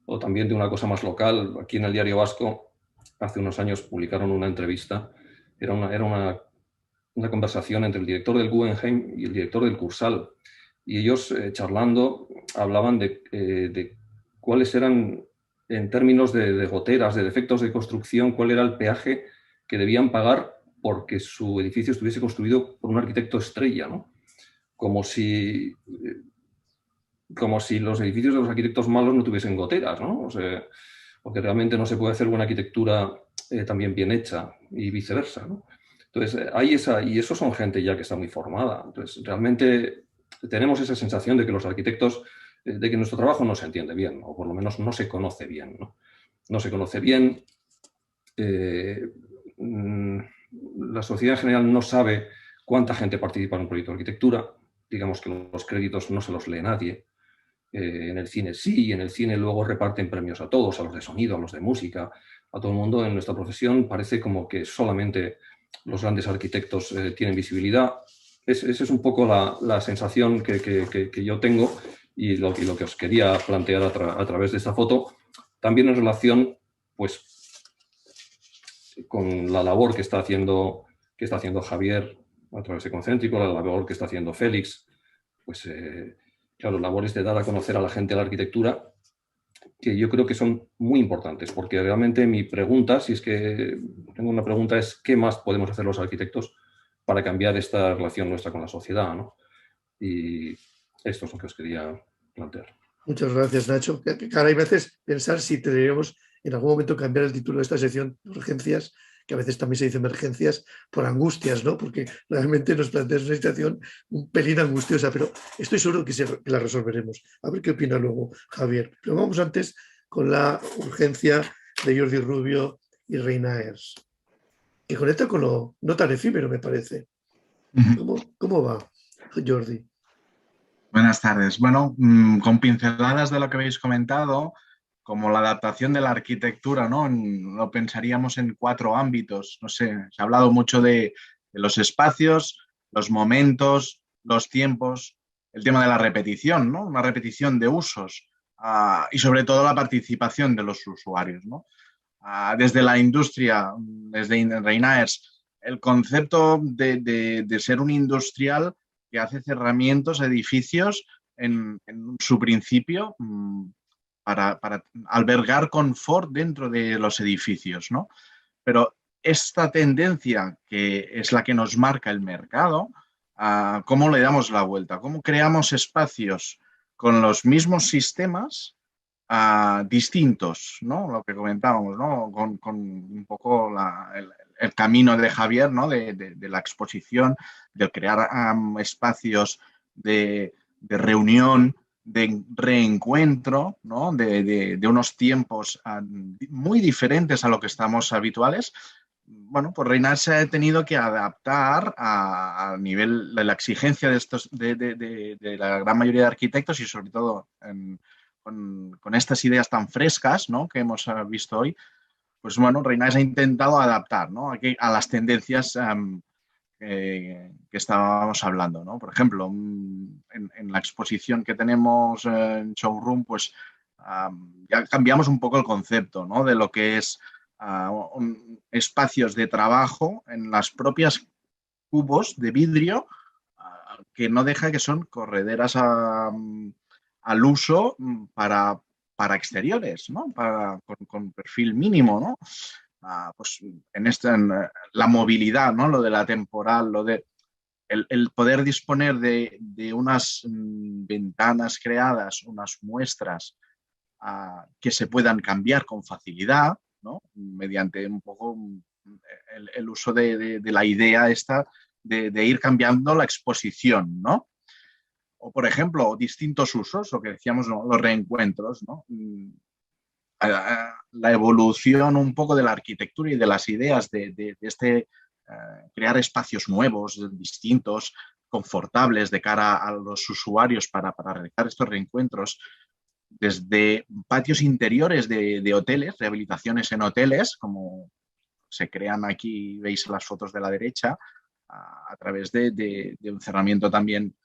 O también de una cosa más local, aquí en el Diario Vasco hace unos años publicaron una entrevista, era una conversación entre el director del Guggenheim y el director del Cursal, y ellos charlando hablaban de cuáles eran, en términos de goteras, de defectos de construcción, cuál era el peaje que debían pagar porque su edificio estuviese construido por un arquitecto estrella, ¿no? Como si los edificios de los arquitectos malos no tuviesen goteras, ¿no? O sea, porque realmente no se puede hacer buena arquitectura también bien hecha y viceversa, ¿no? Entonces, y eso son gente ya que está muy formada. Entonces, realmente tenemos esa sensación de que los arquitectos, de que nuestro trabajo no se entiende bien, o por lo menos no se conoce bien, ¿no? No se conoce bien. La sociedad en general no sabe cuánta gente participa en un proyecto de arquitectura. Digamos que los créditos no se los lee nadie. En el cine sí, y en el cine luego reparten premios a todos, a los de sonido, a los de música, a todo el mundo. En nuestra profesión parece como que solamente los grandes arquitectos tienen visibilidad. Esa es un poco la sensación que yo tengo y lo que os quería plantear a través de esta foto, también en relación pues, con la labor que está haciendo Javier a través de Concéntrico, la labor que está haciendo Félix, pues claro, labores de dar a conocer a la gente la arquitectura, que yo creo que son muy importantes, porque realmente mi pregunta, si es que tengo una pregunta, es ¿qué más podemos hacer los arquitectos para cambiar esta relación nuestra con la sociedad, ¿no? Y esto es lo que os quería plantear. Muchas gracias, Nacho. Caray, me haces pensar si deberíamos en algún momento cambiar el título de esta sección de urgencias, que a veces también se dice emergencias, por angustias, ¿no? Porque realmente nos planteas una situación un pelín angustiosa, pero estoy seguro que la resolveremos. A ver qué opina luego Javier. Pero vamos antes con la urgencia de Jordi Rubio y Reinaers, que conecta con lo no tan efímero, me parece. ¿Cómo va, Jordi? Buenas tardes. Bueno, con pinceladas de lo que habéis comentado, como la adaptación de la arquitectura, ¿no? Lo pensaríamos en 4 ámbitos. No sé, se ha hablado mucho de los espacios, los momentos, los tiempos, el tema de la repetición, ¿no? Una repetición de usos y sobre todo la participación de los usuarios, ¿no? Desde la industria, desde Reinaers, el concepto de ser un industrial que hace cerramientos, edificios en su principio para albergar confort dentro de los edificios, ¿no? Pero esta tendencia, que es la que nos marca el mercado, ¿cómo le damos la vuelta? ¿Cómo creamos espacios con los mismos sistemas distintos, ¿no? Lo que comentábamos, ¿no? Con un poco el camino de Javier, ¿no? De la exposición, de crear espacios de reunión, de reencuentro, ¿no? de unos tiempos muy diferentes a lo que estamos habituales. Bueno, pues Reinaers se ha tenido que adaptar a nivel de la exigencia de la gran mayoría de arquitectos y sobre todo con estas ideas tan frescas, ¿no? Que hemos visto hoy. Pues bueno, Reinaers ha intentado adaptar, ¿no? a las tendencias que estábamos hablando, ¿no? Por ejemplo, en la exposición que tenemos en Showroom, pues ya cambiamos un poco el concepto, ¿no? De lo que es espacios de trabajo en las propias cubos de vidrio que no deja que son correderas al uso para exteriores, ¿no? Con perfil mínimo, ¿no? Pues en la movilidad, ¿no? Lo de la temporal, lo de el poder disponer de unas ventanas creadas, unas muestras que se puedan cambiar con facilidad, ¿no? Mediante un poco el uso de la idea esta de ir cambiando la exposición, ¿no? O, por ejemplo, distintos usos, lo que decíamos, ¿no? Los reencuentros, ¿no? La evolución un poco de la arquitectura y de las ideas de crear espacios nuevos, distintos, confortables de cara a los usuarios para realizar estos reencuentros, desde patios interiores de hoteles, rehabilitaciones en hoteles, como se crean aquí, veis las fotos de la derecha, a través de un cerramiento también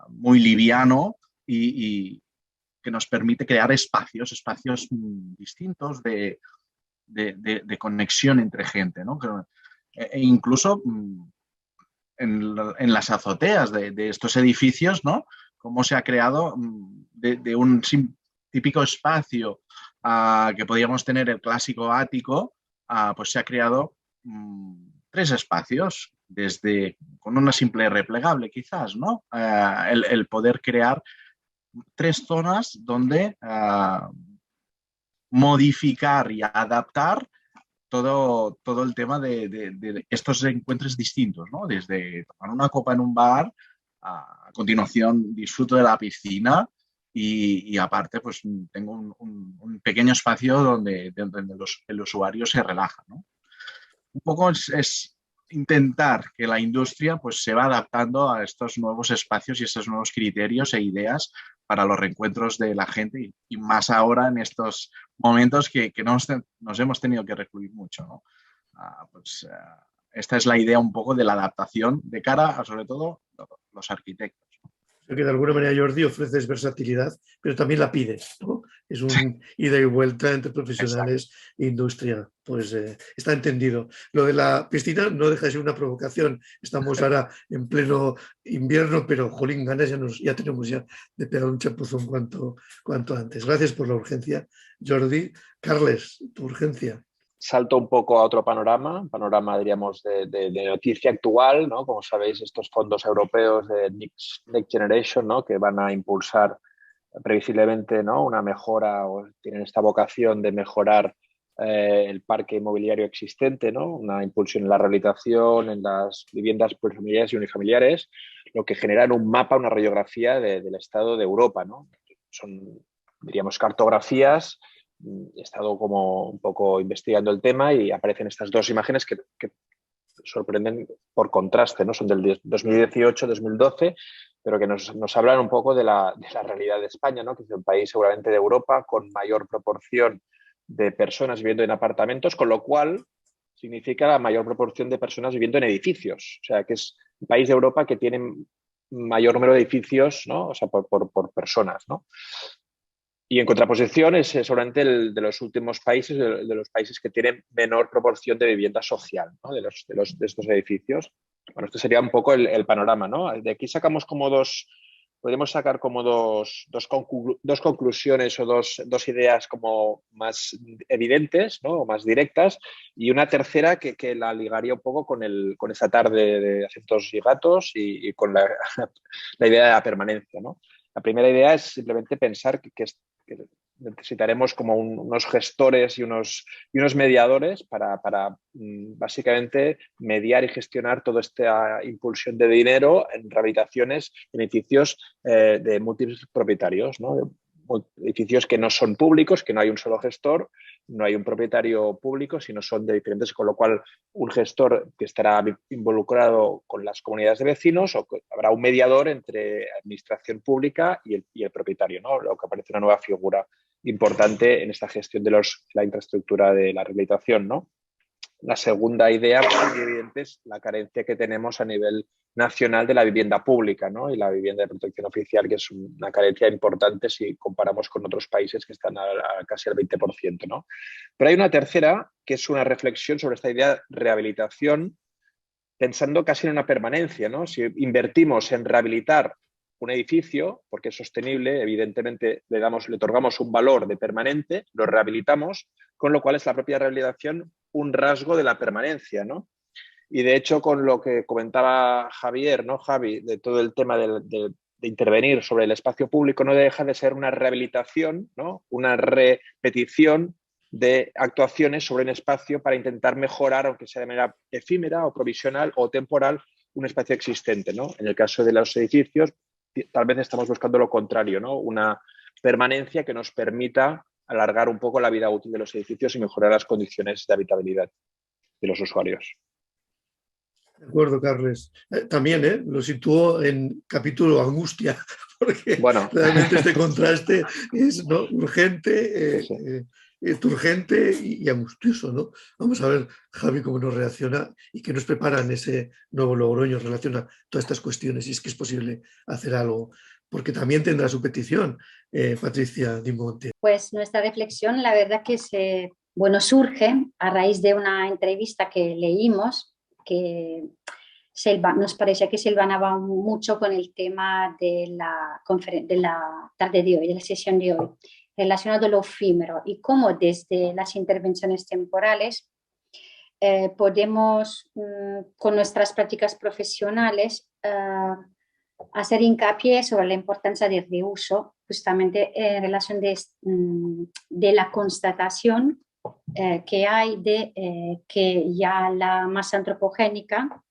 muy liviano y que nos permite crear espacios distintos de de conexión entre gente, ¿no? E incluso en las azoteas de estos edificios, ¿no? Cómo se ha creado de un típico espacio que podíamos tener el clásico ático, pues se ha creado 3 espacios, desde con una simple replegable quizás, ¿no? El poder crear 3 zonas donde modificar y adaptar todo el tema de estos encuentros distintos, ¿no? Desde tomar una copa en un bar, a continuación disfruto de la piscina y aparte pues tengo un pequeño espacio donde el usuario se relaja, ¿no? Un poco es intentar que la industria pues se va adaptando a estos nuevos espacios y estos nuevos criterios e ideas para los reencuentros de la gente y más ahora en estos momentos que nos hemos tenido que recluir mucho, ¿no? Esta es la idea un poco de la adaptación de cara a, sobre todo, los arquitectos. Creo que de alguna manera, Jordi, ofreces versatilidad, pero también la pides, ¿no? Es un ida y vuelta entre profesionales e industria. Pues está entendido. Lo de la piscina no deja de ser una provocación. Estamos ahora en pleno invierno, pero jolín, ganas ya tenemos de pegar un chapuzón cuanto antes. Gracias por la urgencia, Jordi. Carles, tu urgencia. Salto un poco a otro panorama, diríamos, de noticia actual, ¿no? Como sabéis, estos fondos europeos de Next Generation, ¿no? Que van a impulsar previsiblemente, ¿no? Una mejora, o tienen esta vocación de mejorar el parque inmobiliario existente, ¿no? Una impulsión en la rehabilitación, en las viviendas plurifamiliares y unifamiliares, lo que genera un mapa, una radiografía del estado de Europa, ¿no? Son, diríamos, cartografías. He estado como un poco investigando el tema y aparecen estas 2 imágenes que sorprenden por contraste, ¿no? Son del 2018-2012, pero que nos hablan un poco de la realidad de España, ¿no? Que es un país seguramente de Europa con mayor proporción de personas viviendo en apartamentos, con lo cual significa la mayor proporción de personas viviendo en edificios. O sea, que es un país de Europa que tiene mayor número de edificios, ¿no? O sea, por personas, ¿no? Y en contraposición es seguramente el de los últimos países, de los países que tienen menor proporción de vivienda social, ¿no? de estos edificios. Bueno, este sería un poco el panorama, ¿no? De aquí sacamos como podemos sacar como dos conclusiones o dos ideas como más evidentes, ¿no? O más directas, y una tercera que la ligaría un poco con esa tarde de acentos y gatos y con la idea de la permanencia, ¿no? La primera idea es simplemente pensar que necesitaremos como unos gestores y unos mediadores para básicamente mediar y gestionar toda esta impulsión de dinero en rehabilitaciones, en edificios de múltiples propietarios, ¿no? Edificios que no son públicos, que no hay un solo gestor, no hay un propietario público, sino son de diferentes, con lo cual un gestor que estará involucrado con las comunidades de vecinos o habrá un mediador entre administración pública y el propietario, ¿no? Lo que aparece una nueva figura importante en esta gestión de la infraestructura de la rehabilitación, ¿no? La segunda idea, muy evidente, es la carencia que tenemos a nivel nacional de la vivienda pública, ¿no? Y la vivienda de protección oficial, que es una carencia importante si comparamos con otros países que están a casi al 20%, ¿no? Pero hay una tercera, que es una reflexión sobre esta idea de rehabilitación, pensando casi en una permanencia, ¿no? Si invertimos en rehabilitar un edificio, porque es sostenible, evidentemente le otorgamos un valor de permanente, lo rehabilitamos, con lo cual es la propia rehabilitación un rasgo de la permanencia, ¿no? Y de hecho, con lo que comentaba Javier, ¿no, Javi? De todo el tema de intervenir sobre el espacio público, no deja de ser una rehabilitación, ¿no? Una repetición de actuaciones sobre un espacio para intentar mejorar, aunque sea de manera efímera o provisional o temporal, un espacio existente, ¿no? En el caso de los edificios, tal vez estamos buscando lo contrario, ¿no? Una permanencia que nos permita alargar un poco la vida útil de los edificios y mejorar las condiciones de habitabilidad de los usuarios. De acuerdo, Carles. También lo situó en capítulo angustia, porque realmente este contraste es, ¿no? urgente, urgente y angustioso, ¿no? Vamos a ver, Javi, cómo nos reacciona y qué nos prepara en ese nuevo Logroño en relación a todas estas cuestiones, y es que es posible hacer algo, porque también tendrá su petición, Patricia Di Monte. Pues nuestra reflexión, la verdad que se bueno, surge a raíz de una entrevista que leímos que nos parece que se hilvanaba mucho con el tema de la tarde de hoy, de la sesión de hoy, relacionado a lo efímero y cómo desde las intervenciones temporales podemos, con nuestras prácticas profesionales, hacer hincapié sobre la importancia del reuso, justamente en relación de la constatación que hay de que ya la masa antropogénica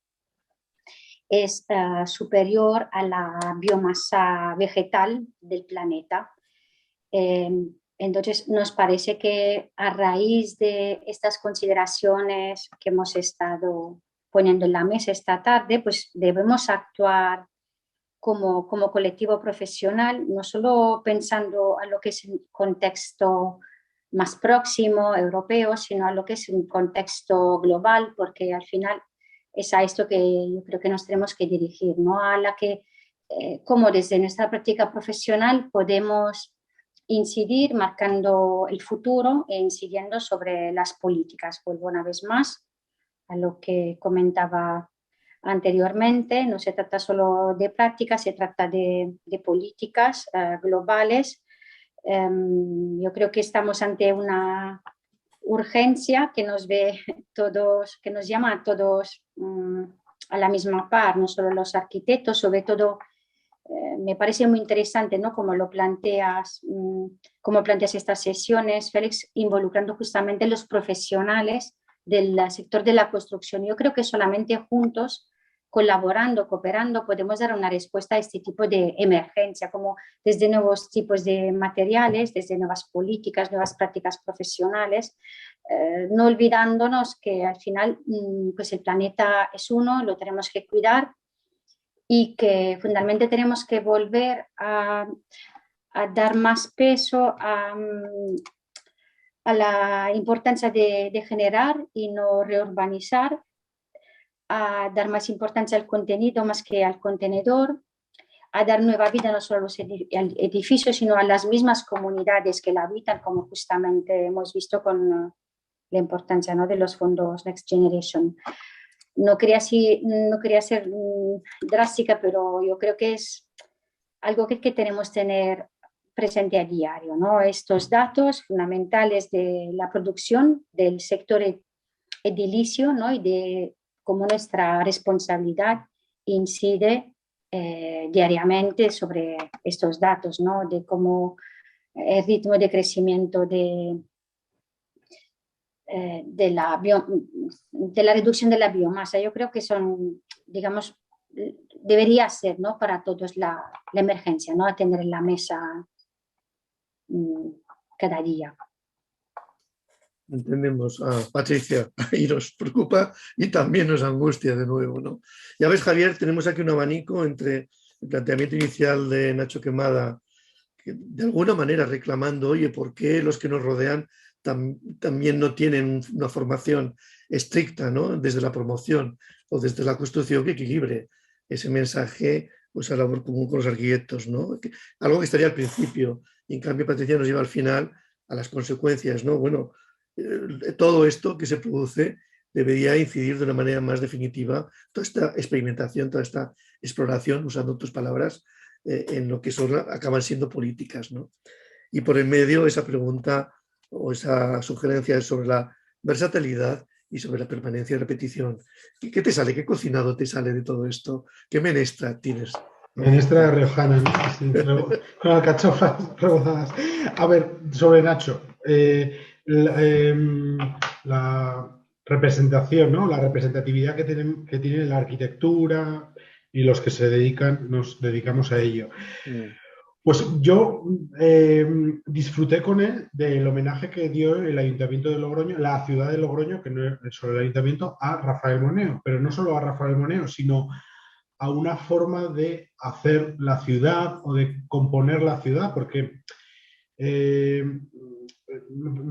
es superior a la biomasa vegetal del planeta. Entonces, nos parece que a raíz de estas consideraciones que hemos estado poniendo en la mesa esta tarde, pues debemos actuar como colectivo profesional, no solo pensando a lo que es un contexto más próximo, europeo, sino a lo que es un contexto global, porque al final es a esto que yo creo que nos tenemos que dirigir, ¿no? A la que, como desde nuestra práctica profesional podemos incidir marcando el futuro e incidiendo sobre las políticas. Vuelvo una vez más a lo que comentaba anteriormente, no se trata solo de prácticas, se trata de políticas globales. Yo creo que estamos ante una urgencia que nos ve todos, que nos llama a todos a la misma par, no solo los arquitectos, sobre todo me parece muy interesante, ¿no? Como planteas estas sesiones, Félix, involucrando justamente los profesionales del sector de la construcción. Yo creo que solamente juntos, colaborando, cooperando, podemos dar una respuesta a este tipo de emergencia, como desde nuevos tipos de materiales, desde nuevas políticas, nuevas prácticas profesionales, no olvidándonos que al final pues el planeta es uno, lo tenemos que cuidar y que fundamentalmente tenemos que volver a dar más peso a la importancia de generar y no reurbanizar, a dar más importancia al contenido más que al contenedor, a dar nueva vida no solo a los edificios, sino a las mismas comunidades que la habitan, como justamente hemos visto con la importancia, ¿no? de los fondos Next Generation. No quería ser drástica, pero yo creo que es algo que tenemos que tener presente a diario, ¿no? Estos datos fundamentales de la producción del sector edilicio, ¿no? Y de cómo nuestra responsabilidad incide diariamente sobre estos datos, ¿no? De cómo el ritmo de crecimiento de la reducción de la biomasa. Yo creo que son, digamos, debería ser, ¿no? Para todos la emergencia, ¿no? A tener en la mesa cada día. Entendemos a Patricia y nos preocupa y también nos angustia de nuevo, ¿no? Ya ves, Javier, tenemos aquí un abanico entre el planteamiento inicial de Nacho Quemada, que de alguna manera reclamando, oye, ¿por qué los que nos rodean también no tienen una formación estricta, ¿no? Desde la promoción o desde la construcción que equilibre ese mensaje pues, a labor común con los arquitectos, ¿no? Algo que estaría al principio y en cambio Patricia nos lleva al final a las consecuencias, ¿no? Bueno, todo esto que se produce debería incidir de una manera más definitiva, toda esta experimentación, toda esta exploración, usando tus palabras, en lo que acaban siendo políticas, ¿no? Y por el medio esa pregunta o esa sugerencia sobre la versatilidad y sobre la permanencia y repetición. ¿Qué te sale? ¿Qué cocinado te sale de todo esto? ¿Qué menestra tienes? Menestra riojana, ¿no? Con alcachofas rebozadas. A ver, sobre Nacho, la representación, ¿no? La representatividad que tiene la arquitectura y los que nos dedicamos a ello. Pues yo disfruté con él del homenaje que dio el Ayuntamiento de Logroño, la ciudad de Logroño, que no es solo el Ayuntamiento, a Rafael Moneo, pero no solo a Rafael Moneo, sino a una forma de hacer la ciudad o de componer la ciudad, porque me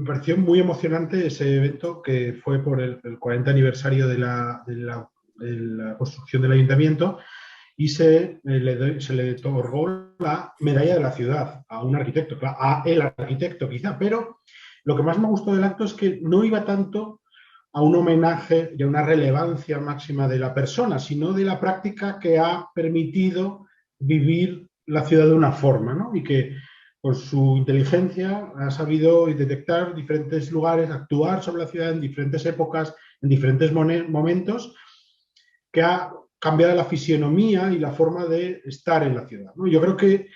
pareció muy emocionante ese evento que fue por el 40 aniversario de la construcción del Ayuntamiento y se le otorgó la medalla de la ciudad a un arquitecto, a el arquitecto quizá, pero lo que más me gustó del acto es que no iba tanto a un homenaje y a una relevancia máxima de la persona, sino de la práctica que ha permitido vivir la ciudad de una forma, ¿no? Y que por su inteligencia ha sabido detectar diferentes lugares, actuar sobre la ciudad en diferentes épocas, en diferentes momentos, que ha cambiado la fisionomía y la forma de estar en la ciudad, ¿no? Yo creo que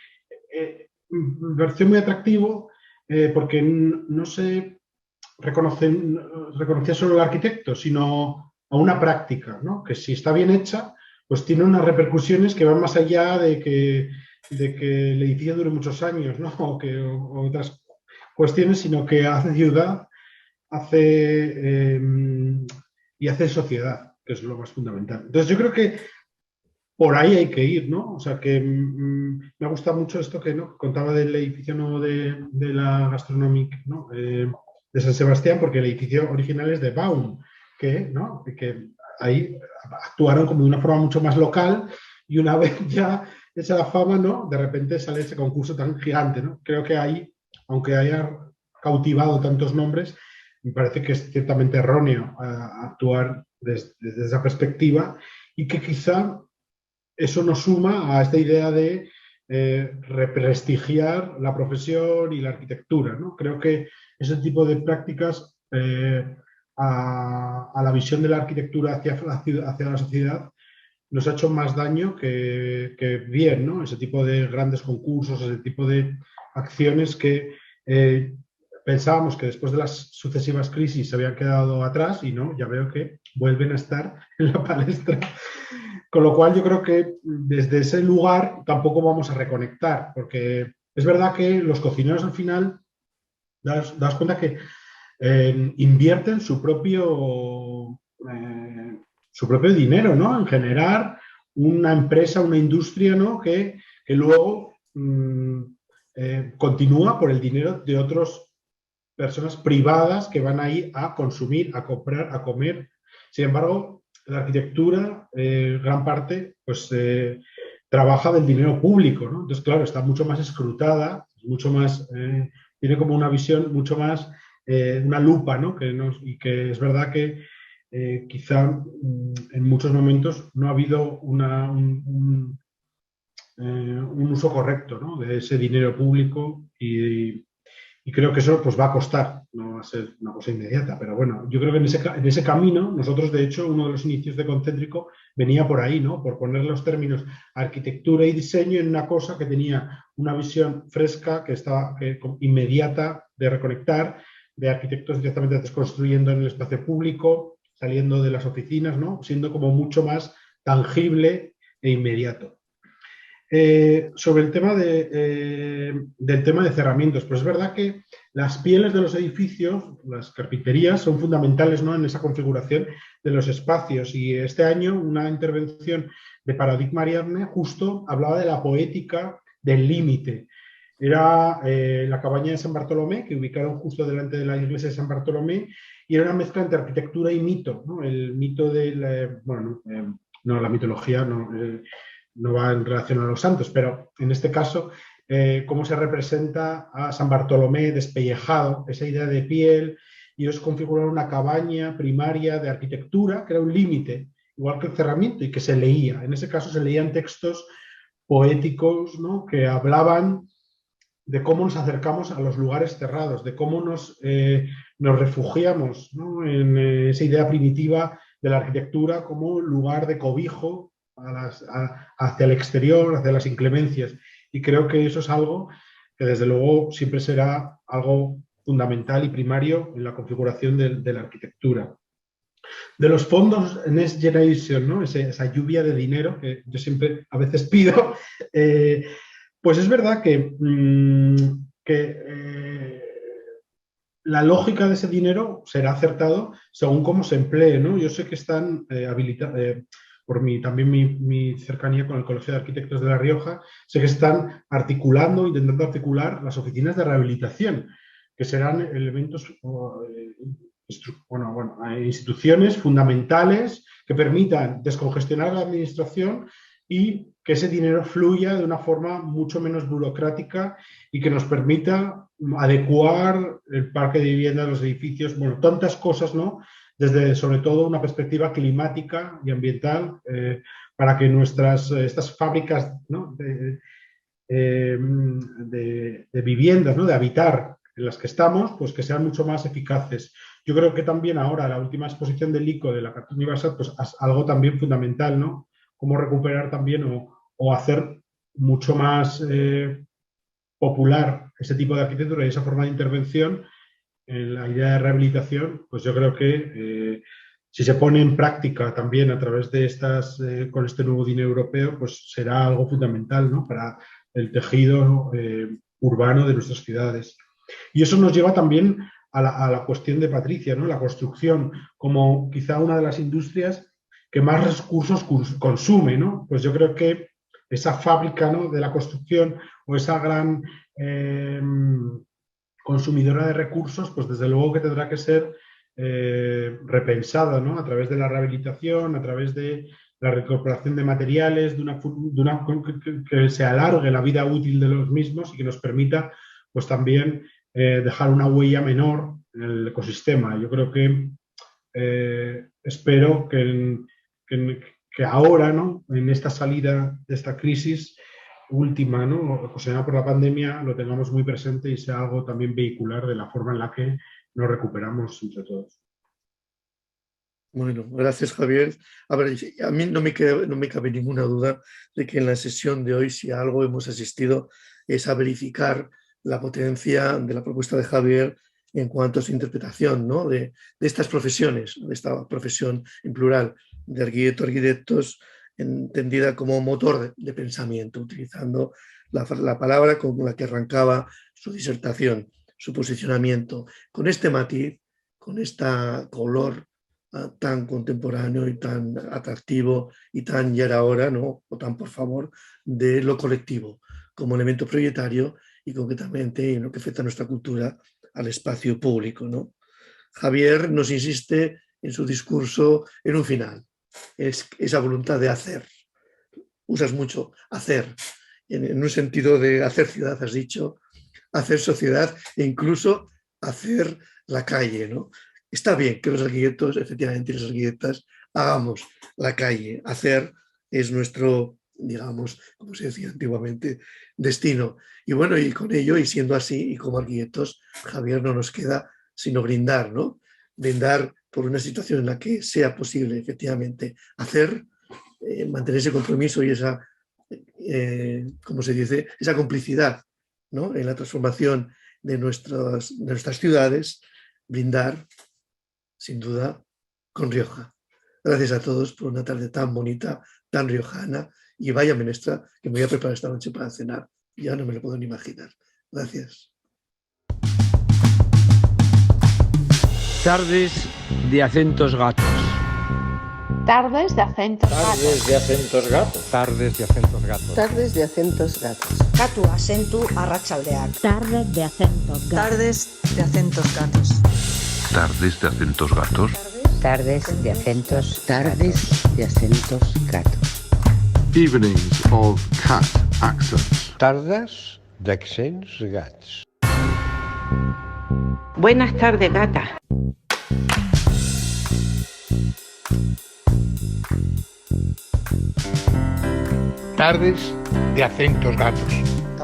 me pareció muy atractivo porque no se reconocía solo al arquitecto, sino a una práctica, ¿no? Que si está bien hecha, pues tiene unas repercusiones que van más allá de que el edificio dure muchos años, ¿no? o otras cuestiones, sino que hace ciudad, y hace sociedad, que es lo más fundamental. Entonces yo creo que por ahí hay que ir, ¿no? O sea que me gusta mucho esto que ¿no? contaba del edificio nuevo de la Gastronomic, ¿no? De San Sebastián, porque el edificio original es de Baum, que ahí actuaron como de una forma mucho más local, y una vez ya hecha la fama, ¿no? De repente sale ese concurso tan gigante, ¿no? Creo que ahí, aunque haya cautivado tantos nombres, me parece que es ciertamente erróneo actuar desde esa perspectiva, y que quizá eso nos suma a esta idea de represtigiar la profesión y la arquitectura, ¿no? Creo que ese tipo de prácticas a la visión de la arquitectura hacia la sociedad nos ha hecho más daño que bien, ¿no? Ese tipo de grandes concursos, ese tipo de acciones que pensábamos que después de las sucesivas crisis se habían quedado atrás, y no, ya veo que vuelven a estar en la palestra. Con lo cual yo creo que desde ese lugar tampoco vamos a reconectar, porque es verdad que los cocineros al final, das cuenta que invierten su propio dinero, ¿no? En generar una empresa, una industria, ¿no? que luego continúa por el dinero de otras personas privadas que van ahí a consumir, a comprar, a comer. Sin embargo, la arquitectura, gran parte, pues trabaja del dinero público, ¿no? Entonces, claro, está mucho más escrutada, mucho más, tiene como una visión mucho más, una lupa, ¿no? Y que es verdad que quizá en muchos momentos no ha habido un uso correcto, ¿no? De ese dinero público, y creo que eso pues va a costar, no va a ser una cosa inmediata, pero bueno, yo creo que en ese camino, nosotros de hecho, uno de los inicios de Concéntrico venía por ahí, ¿no? Por poner los términos arquitectura y diseño en una cosa que tenía una visión fresca, inmediata, de reconectar, de arquitectos directamente desconstruyendo en el espacio público, saliendo de las oficinas, ¿no? Siendo como mucho más tangible e inmediato. Sobre el tema del tema de cerramientos, pues es verdad que las pieles de los edificios, las carpinterías, son fundamentales, ¿no? En esa configuración de los espacios, y este año una intervención de Paradigma Ariadne justo hablaba de la poética del límite. Era la cabaña de San Bartolomé, que ubicaron justo delante de la iglesia de San Bartolomé, y era una mezcla entre arquitectura y mito, ¿no? El mito de la mitología no va en relación a los santos, pero en este caso, cómo se representa a San Bartolomé despellejado, esa idea de piel, y ellos configuraron una cabaña primaria de arquitectura, que era un límite, igual que el cerramiento, y que se leía. En ese caso se leían textos poéticos, ¿no? Que hablaban de cómo nos acercamos a los lugares cerrados, de cómo nos refugiamos, ¿no? En esa idea primitiva de la arquitectura como lugar de cobijo hacia el exterior, hacia las inclemencias. Y creo que eso es algo que desde luego siempre será algo fundamental y primario en la configuración de la arquitectura. De los fondos Next Generation, ¿no? Esa lluvia de dinero que yo siempre a veces pido, pues es verdad que la lógica de ese dinero será acertado según cómo se emplee, ¿no? Yo sé que están habilitados, por también mi cercanía con el Colegio de Arquitectos de La Rioja, sé que están intentando articular las oficinas de rehabilitación, que serán elementos, instituciones fundamentales que permitan descongestionar la administración y que ese dinero fluya de una forma mucho menos burocrática, y que nos permita adecuar el parque de viviendas, los edificios, bueno, tantas cosas, ¿no? Desde sobre todo una perspectiva climática y ambiental, para que estas fábricas, ¿no? de viviendas, ¿no? De habitar en las que estamos, pues que sean mucho más eficaces. Yo creo que también ahora la última exposición del ICO de la Carta Universal, pues algo también fundamental, ¿no? Cómo recuperar también o hacer mucho más popular ese tipo de arquitectura y esa forma de intervención en la idea de rehabilitación, pues yo creo que si se pone en práctica también a través de con este nuevo dinero europeo, pues será algo fundamental, ¿no? Para el tejido urbano de nuestras ciudades. Y eso nos lleva también a la cuestión de Patricia, ¿no? La construcción como quizá una de las industrias que más recursos consume, ¿no? Pues yo creo que esa fábrica, ¿no? De la construcción o esa gran consumidora de recursos, pues desde luego que tendrá que ser repensada, ¿no? A través de la rehabilitación, a través de la recuperación de materiales, que se alargue la vida útil de los mismos y que nos permita pues también dejar una huella menor en el ecosistema. Yo creo que espero que ahora, ¿no? En esta salida de esta crisis última, ¿no? Ocasionada por la pandemia, lo tengamos muy presente y sea algo también vehicular de la forma en la que nos recuperamos entre todos. Bueno, gracias, Javier. A ver, a mí no me cabe ninguna duda de que en la sesión de hoy, si a algo hemos asistido, es a verificar la potencia de la propuesta de Javier en cuanto a su interpretación, ¿no? de estas profesiones, de esta profesión en plural, de arquitectos, entendida como motor de pensamiento, utilizando la palabra con la que arrancaba su disertación, su posicionamiento, con este matiz, con este color tan contemporáneo y tan atractivo y tan ya era hora, ¿no? O tan por favor, de lo colectivo como elemento proyectario y concretamente en lo que afecta a nuestra cultura al espacio público, ¿no? Javier nos insiste en su discurso en un final, es esa voluntad de hacer. Usas mucho hacer, en un sentido de hacer ciudad, has dicho, hacer sociedad e incluso hacer la calle, ¿no? Está bien que los arquitectos, efectivamente, y las arquitectas hagamos la calle. Hacer es nuestro, digamos, como se decía antiguamente, destino. Y bueno, y con ello, y siendo así, y como arquitectos, Javier, no nos queda sino brindar, ¿no? Brindar por una situación en la que sea posible, efectivamente, hacer, mantener ese compromiso y esa, ¿cómo se dice?, esa complicidad, ¿no? En la transformación de nuestras ciudades, brindar, sin duda, con Rioja. Gracias a todos por una tarde tan bonita, tan riojana, y vaya menestra que me voy a preparar esta noche para cenar. Ya no me lo puedo ni imaginar. Gracias. Tardes de acentos gatos. Tardes de acentos Tardes de acentos gatos. Tardes de acentos gatos. Tardes de acentos gatos. Katu acentu arratsaldeak. Tardes de acentos gatos. Tardes de acentos gatos. Tardes de acentos gatos. Tardes de acentos. Tardes de acentos gatos. Evenings of cat accents. Tardes d'accents gats. Buenas tardes, gata. Tardes de acentos gatos.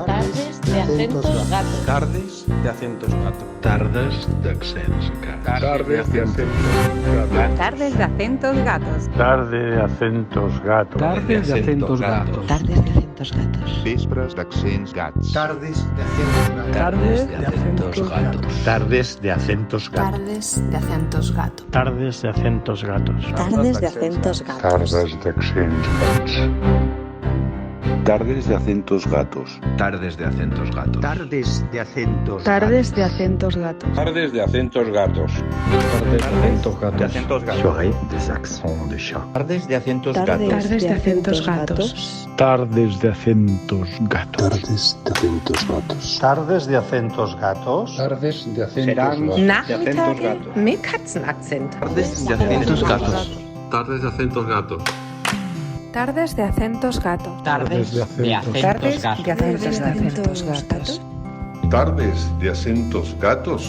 Tardes de acentos gatos. Tardes de acentos gatos. Tardes d'accents gats. Tardes de acentos gatos. Tardes de acentos gatos. Tarde de acentos gatos. Tardes de acentos gatos. Tardes de acentos gatos. Vespres d'accents gats. Tardes de acentos gatos. Tardes de acentos gatos. Tardes de acentos gatos. Tardes de acentos gatos. Tardes de acentos gatos. Tardes de acentos gatos. Tardes d'accents gats. Tardes de acentos gatos. Tardes de acentos gatos. Tardes de acentos. Tardes de acentos gatos. Tardes de acentos gatos. De acentos gatos. Soirée des accents de chat. Tardes de acentos gatos. Tardes de acentos gatos. Tardes de acentos gatos. Tardes de acentos gatos. Tardes de acentos gatos. Tardes de acentos Serán gatos. de acentos gatos. Mit Katzenakzent. Tardes de acentos gatos. Tardes de acentos gatos. Tardes de acentos gatos. Tardes de acentos Tardes de acentos gatos. Tardes de acentos gatos.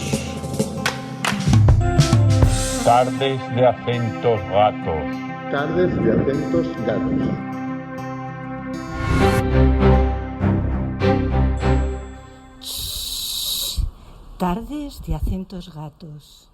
Tardes de acentos gatos. Tardes de acentos gatos. Tardes de acentos gatos.